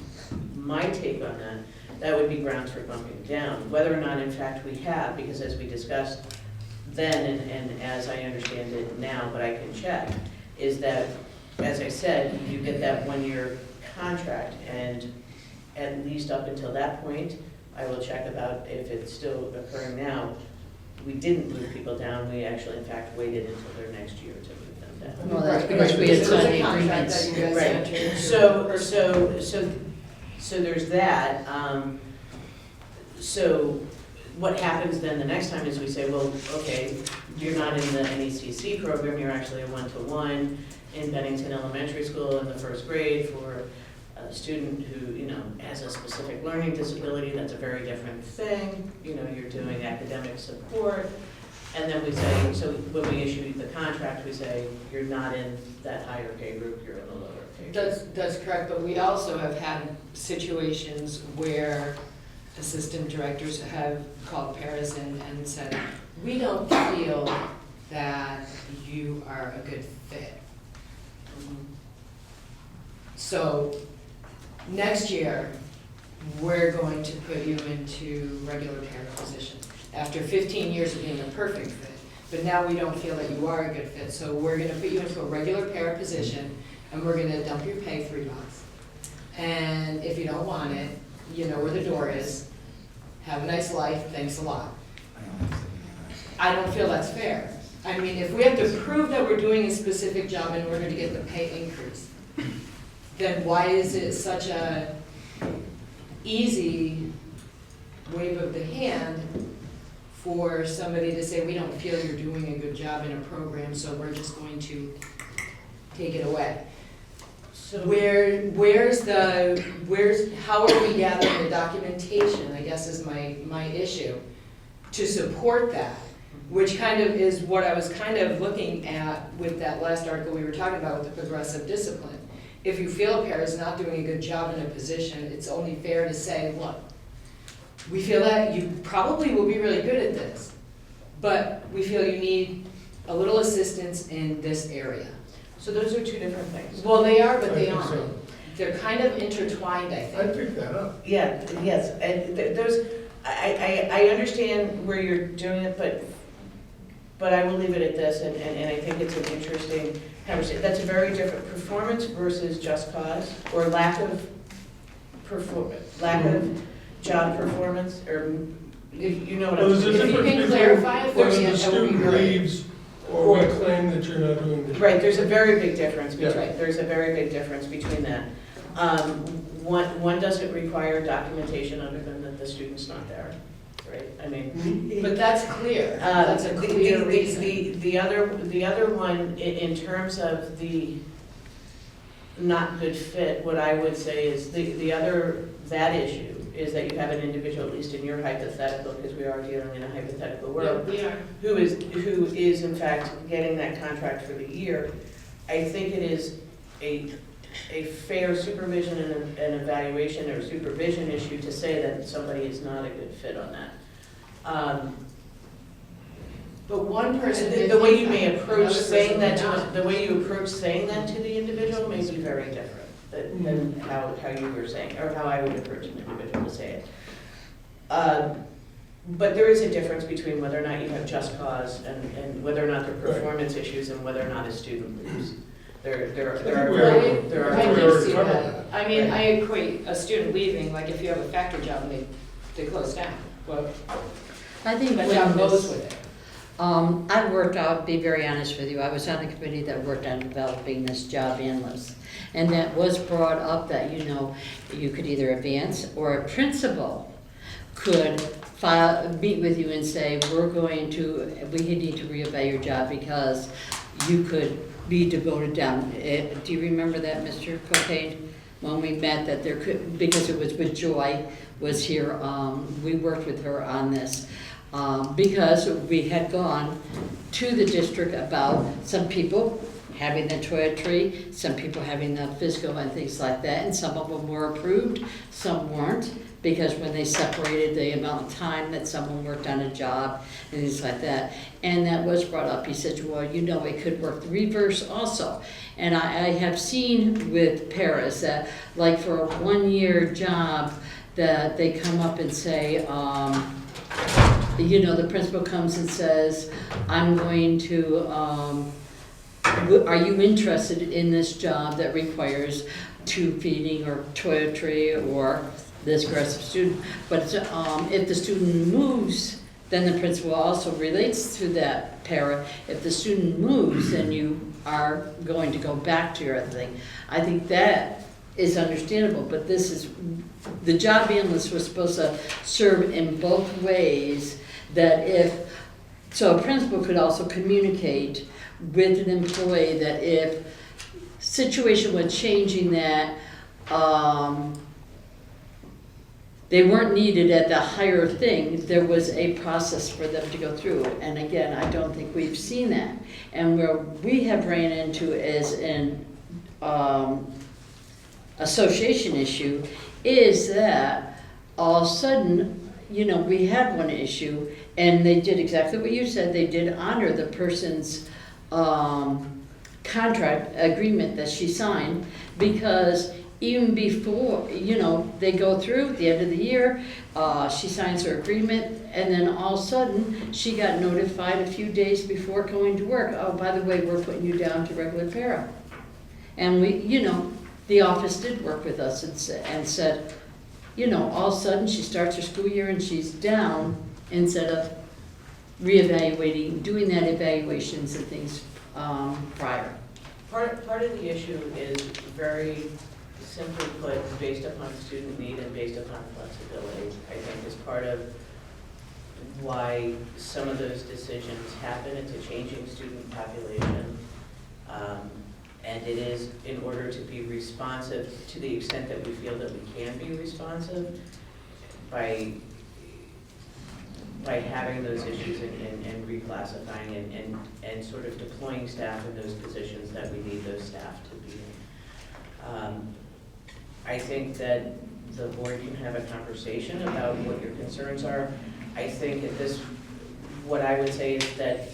my take on that would be grounds for bumping down. Whether or not in fact we have, because as we discussed then and as I understand it now, but I can check, is that, as I said, you get that 1-year contract, and at least up until that point, I will check about if it's still occurring now. We didn't move people down, we actually in fact waited until their next year to move them down. Well, that's Right, because right, we had there was signed a the contract agreements. that you guys Right. entered into. So there's that. So what happens then the next time is we say, well, okay, you're not in the NECC program, you're actually a one-to-one in Bennington Elementary School in the first grade for a student who, has a specific learning disability. That's a very different thing. You're doing academic support. And then we say, so when we issue the contract, we say, you're not in that higher pay group, you're in the lower pay group. That's correct, but we also have had situations where assistant directors have called paras and said, we don't feel that you are a good fit. So next year, we're going to put you into regular para positions after 15 years of being a perfect fit. But now we don't feel that you are a good fit, so we're gonna put you into a regular para position, and we're gonna dump your pay $3. And if you don't want it, you know where the door is. Have a nice life, thanks a lot. I don't feel that's fair. I mean, if we have to prove that we're doing a specific job in order to get the pay increase, then why is it such a easy wave of the hand for somebody to say, we don't feel you're doing a good job in a program, so we're just going to take it away? So How are we gathering the documentation, I guess is my issue, to support that? Which kind of is what I was kind of looking at with that last article we were talking about with the progressive discipline. If you feel a para is not doing a good job in a position, it's only fair to say, look, we feel that you probably will be really good at this, but we feel you need a little assistance in this area. So those are two different things. Well, they are, but they I think so. aren't. They're kind of intertwined, I I'd think. pick that up. Yeah, yes, and I understand where you're doing it, but I will leave it at this, and I think it's an interesting conversation. That's a very different performance versus just cause, or lack of job performance, or if you know what I'm Well, there's a saying. If you can difference clarify it for between me, when the that would be student great. leaves or we claim that you're not doing the job. Right, there's a very big difference Yeah. between that. One doesn't require documentation other than that the student's not there, right? I mean. But that's clear. That's a clear reason. The other one, in terms of the not good fit, what I would say is that issue is that you have an individual, at least in your hypothetical, because we are dealing in a hypothetical world, Yeah, we are. who is in fact getting that contract for the year. I think it is a fair supervision and an evaluation or supervision issue to say that somebody is not a good fit on that. But one person. The way you may approach Another saying that person to, not. the way you approach saying that to the individual may be very different than how you were saying, or how I would approach an individual to say it. But there is a difference between whether or not you have just cause and whether or not there are performance issues and whether or not a student leaves. There I think are, we there already- are. I we can already see covered that. I mean, I equate a student leaving, like if you have a factory job and they close down, well, I think that when job goes this, with it. I worked, I'll be very honest with you, I was on a committee that worked on developing this job analyst. And that was brought up that, you know, you could either advance or a principal could meet with you and say, we need to reevaluate your job because you could be devoted down. Do you remember that, Mr. Cocaine? When we met, that there could, because it was with Joy, was here, we worked with her on this. Because we had gone to the district about some people having the toiletry, some people having the physical and things like that, and some of them were approved, some weren't, because when they separated the amount of time that someone worked on a job and things like that. And that was brought up, he said, well, you know, it could work the reverse also. And I have seen with Paris that, like for a 1-year job, that they come up and say, you know, the principal comes and says, I'm going to, are you interested in this job that requires tube feeding or toiletry or this aggressive student? But if the student moves, then the principal also relates to that para. If the student moves, then you are going to go back to your other thing. I think that is understandable, but this is, the job analyst was supposed to serve in both ways, that if, so a principal could also communicate with an employee that if situation was changing that they weren't needed at the higher thing, there was a process for them to go through. And again, I don't think we've seen that. And where we have ran into as an association issue is that all of a sudden, you know, we had one issue and they did exactly what you said. They did honor the person's contract agreement that she signed, because even before, you know, they go through at the end of the year, she signs her agreement, and then all of a sudden, she got notified a few days before going to work, oh, by the way, we're putting you down to regular para. And we, you know, the office did work with us and said, you know, all of a sudden, she starts her school year and she's down, instead of reevaluating, doing that evaluations and things prior. Part of the issue is very simply put, based upon student need and based upon flexibility. I think is part of why some of those decisions happen. It's a changing student population. And it is in order to be responsive to the extent that we feel that we can be responsive by having those issues and reclassifying and sort of deploying staff in those positions that we need those staff to be in. I think that the board can have a conversation about what your concerns are. I think at this, what I would say is that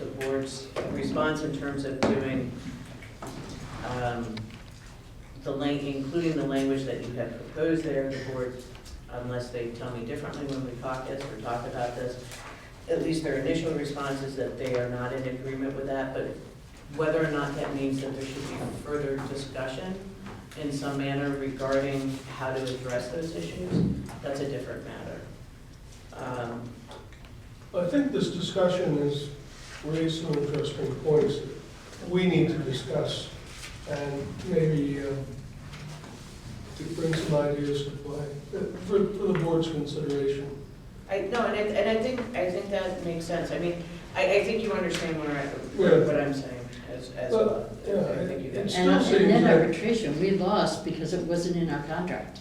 the board's response in terms of doing including the language that you have proposed there, the board, unless they tell me differently when we caucus or talk about this, at least their initial response is that they are not in agreement with that, but whether or not that means that there should be further discussion in some manner regarding how to address those issues, that's a different matter. I think this discussion has raised some interesting points that we need to discuss and maybe to bring some ideas to play for the board's consideration. And I think that makes sense. I mean, I think you understand Yeah. what I'm saying as Well, well. yeah, I think you it get it. still And seems that like- arbitration, we lost because it wasn't in our contract.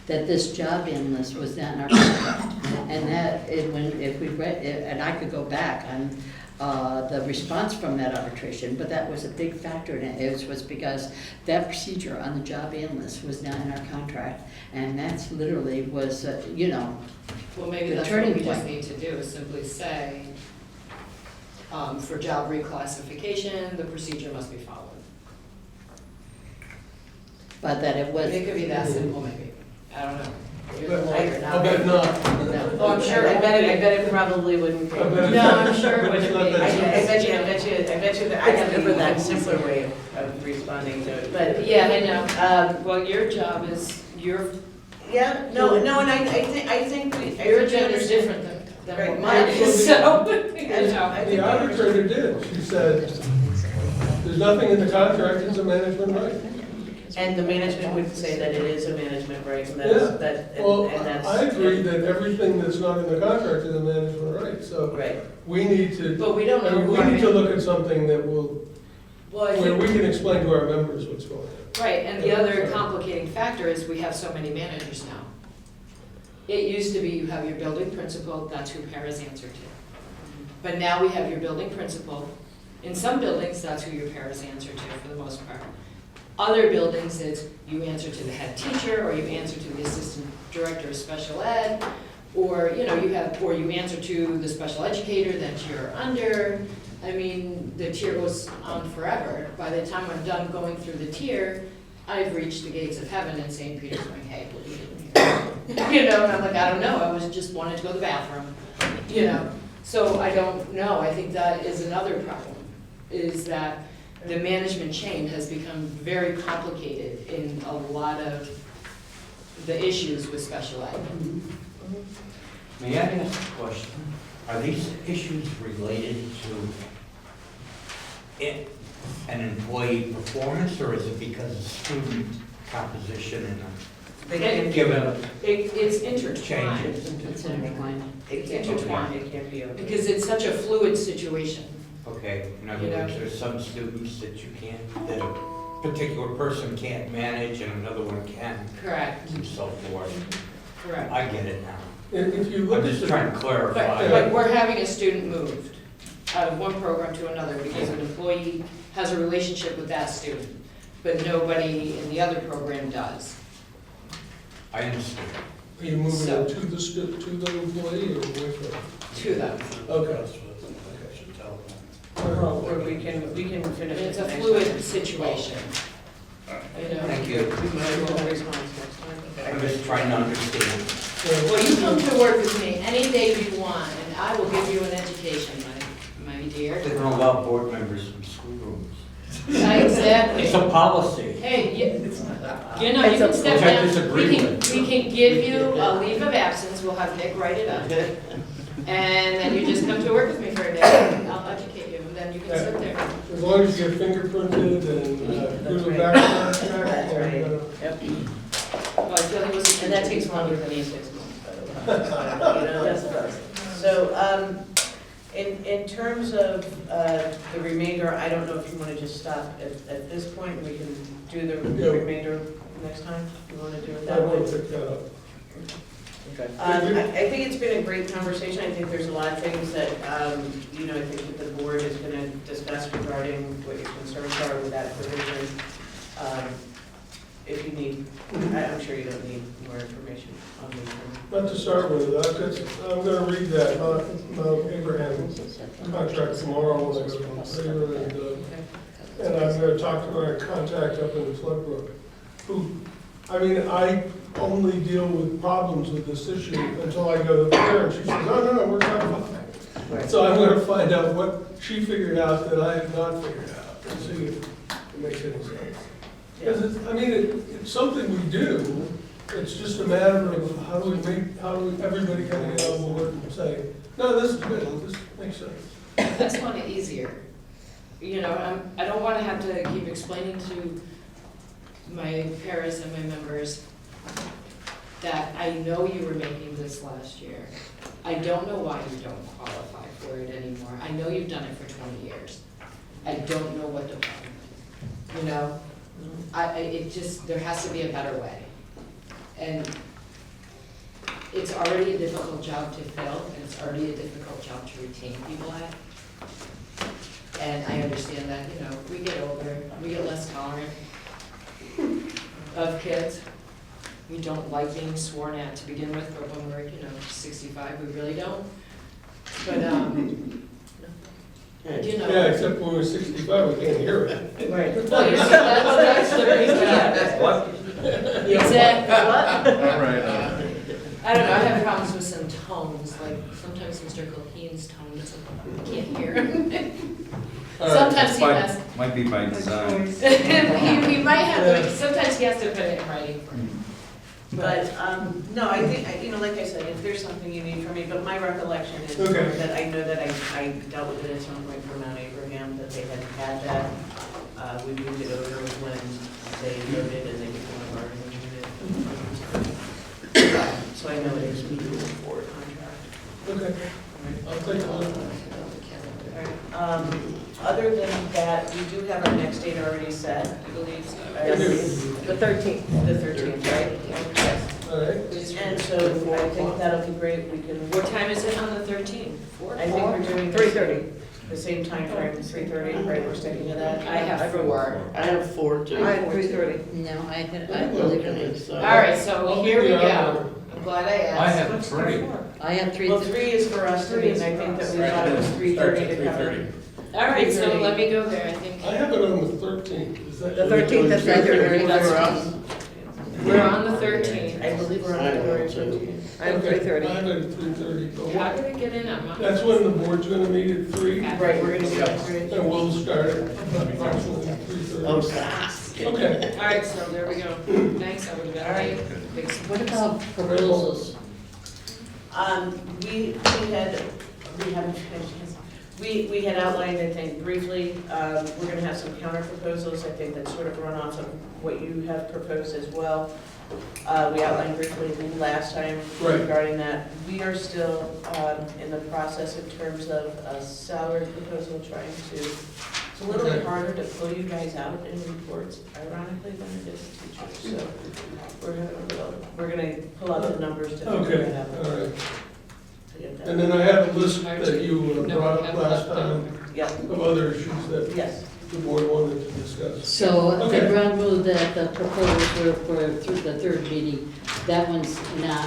That this job analyst was not in our contract. And that, if we read, and I could go back on the response from that arbitration, but that was a big factor in it. It was because that procedure on the job analyst was not in our contract. And that's literally was, you know, Well, maybe the that's what turning we just point. need to do, is simply say, for job reclassification, the procedure must be followed. but that it was. It could be that simple, maybe. I don't know. You're the But lawyer, I not bet me. not. No. Oh, I'm sure, I bet it probably wouldn't be. I bet No, I'm sure it but it's wouldn't not be. that I simple. bet you that I have an even simpler way of of responding to it, but. Yeah, I know. Well, your job is, your No, and I think we. your agenda is different than Right. what mine is, so, you I know. think The arbitrator did, she said, there's nothing in the contract, it's a management right. And the management would say that it is a management right, and Yeah. that's, that, Well, and that's. I agree that everything that's not in the contract is a management right, so Right, we need to, But we don't I know mean, who we our need to man- look at something that will, Well, I where we think, can explain to our members what's going on. right, and the other complicating factor is we have so many managers now. It used to be you have your building principal, that's who paras answer to. But now we have your building principal. In some buildings, that's who your paras answer to for the most part. Other buildings, it's you answer to the head teacher, or you answer to the assistant director of special ed, or, you know, or you answer to the special educator that you're under. I mean, the tier goes on forever. By the time I'm done going through the tier, I've reached the gates of heaven and St. Peter's going, hey, what are you doing here? You know, and I'm like, I don't know, I was just wanted to go to the bathroom, you know? So I don't know, I think that is another problem, is that the management chain has become very complicated in a lot of the issues with special ed. May I ask a question? Are these issues related to an employee performance, or is it because of student composition and they can't give give it It's intertwined. changes? It's intertwined. It's intertwined, It can't be okay. because it's such a fluid situation. Okay, in other You know. words, there's some students that you can't, that a particular person can't manage and another one can, Correct, and so forth. correct. I get it now. If you look I'm at just the, trying to clarify. But we're having a student moved out of one program to another because an employee has a relationship with that student, but nobody in the other program does. I understand. are you moving So- it to the employee or away from? To them. Okay. Or we can finish it It's a next fluid time. situation. You know? Thank you. We might as well respond next time. I'm just trying to understand. Well, you come to work with me any day you want, and I will give you an education, my dear. They don't allow board members from schoolrooms. Exactly. It's a policy. Hey, you know, you can step Which I down, disagree with. we can give you a leave of absence, we'll have Nick write it up. And then you just come to work with me for a day, I'll educate you, and then you can sit there. As long as you get fingerprinted and do the background check. That's right. and, Yep. Well, I feel he was. And that takes longer than 6 months, by the way. You know, that's about it. So, in terms of the remainder, I don't know if you want to just stop at this point, we can do the Yeah. remainder next time? You want to do it I that will way? pick that up. I think it's been a great conversation. I think there's a lot of things that, you know, I think that the board is going to discuss regarding what your concerns are with that provision. If you need, I'm sure you don't need more information on these. Not to start with, I'm gonna read that, Abraham contract tomorrow when I go to the paper, and I'm gonna talk to my contact up in Floodbrook, who, I mean, I only deal with problems with this issue until I go to her, and she says, no, we're fine. Right. So I'm gonna find out what she figured out that I have not figured out, and see if it makes any sense. Because it's something we do, it's just a matter of how do everybody kind of get on board and say, no, this is good, this makes sense. I just want it easier. You know, I don't want to have to keep explaining to my paras and my members that I know you were making this last year. I don't know why you don't qualify for it anymore. I know you've done it for 20 years. I don't know what the problem is, you know? There has to be a better way. And it's already a difficult job to fill, and it's already a difficult job to retain people at. And I understand that, you know, we get older, we get less tolerant of kids. We don't like being sworn at to begin with, but when we're, 65, we really don't. But, you know. Yeah, except when we're 65, we can't hear it. Right. Well, you see, that's the reason. What? Exactly. All right. I don't know, I have problems with some tones, like sometimes Mr. Coheen's tone, I can't hear him. All right, Sometimes he fine. does. Might be by design. He might have, to. Sometimes he has to put it in writing. But, no, I think, you know, like I said, if there's something you need from me, but my recollection is Okay. that I know that I dealt with it at some point for Mount Abraham, that they had had that. We moved it over when they voted and they became a bargaining unit. So I know it is legal for a contract. Okay, I'll take a look. Other than that, we do have our next date already set, I believe. The 13th. The 13th, right? Yes. All right. And so I think that'll be great, we can. What time is it on the 13th? I think we're doing. 3:30. The same time frame, 3:30, right, we're sticking to that? I have 4. I have 4 too. I have 3:30. No, I believe in it. All right, so I'll here we give you go. I'm glad I asked. I have 3. I have 3. Well, 3 is for us to meet, and I think that we thought it was 3:30 to cover. All right, so let me go there, I think. I have it on the 13th, is that? The 13th, that's 3:30 for us. We're on the 13th. I believe we're on I February have 13th. I have Okay, 3:30. I have it at 3:30. How did it get in on my? That's when the board's gonna meet at 3, Right, we're gonna be at 3. and we'll start at approximately Oh, 3:30. fast. Okay. All right, so there we go. Thanks, everybody. All right. What about proposals? We had outlined, I think, briefly, we're gonna have some counter proposals, I think that sort of run off of what you have proposed as well. We outlined briefly last time Right. regarding that. We are still, in the process in terms of a salary proposal, trying to, it's a little bit Okay. harder to pull you guys out in reports, ironically, than it is teachers, so we're gonna pull out the numbers to figure Okay, that out. all right. To get that. And then I have a list that you brought up last time Yeah, of other issues that yes. the board wanted to discuss. So Okay. the ground rule that the proposals were for through the 3rd meeting, that one's not,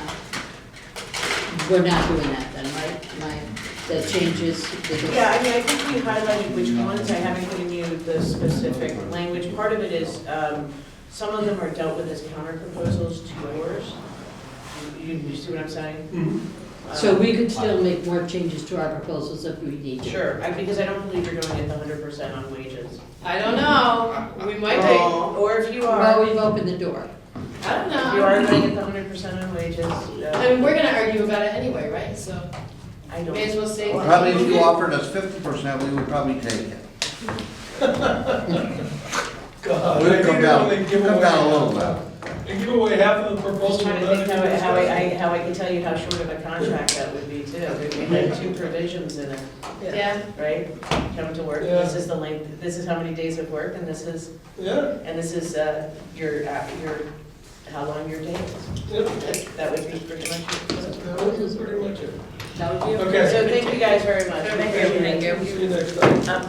we're not doing that then, right? The changes. Yeah, I mean, I think we highlighted which ones, I haven't given you the specific language. Part of it is, some of them are dealt with as counter proposals to yours. You see what I'm saying? Mhm. So we could still make more changes to our proposals if we need to. Sure, because I don't believe you're going at the 100% on wages. I don't know. We might be. Or if you Well, are, we've opened the door. I don't if you are know. going at the 100% on wages, I mean, we're gonna argue about it anyway, right? So I don't. may as well say. Well, probably if you offered us 50%, we would probably take it. God, We'll I think come they down, only give come away down a half. little bit. They give away half of the I'm proposal. just trying to think how I can tell you how short of a contract that would be too. We had 2 provisions in it, Yeah. right? Come to work, Yeah. this is the length, this is how many days of work, and this is Yeah, your, how long your day is. yeah, That would be pretty much it. that was pretty much it. That would be Okay. So thank you guys very much. Thank you. See you next time.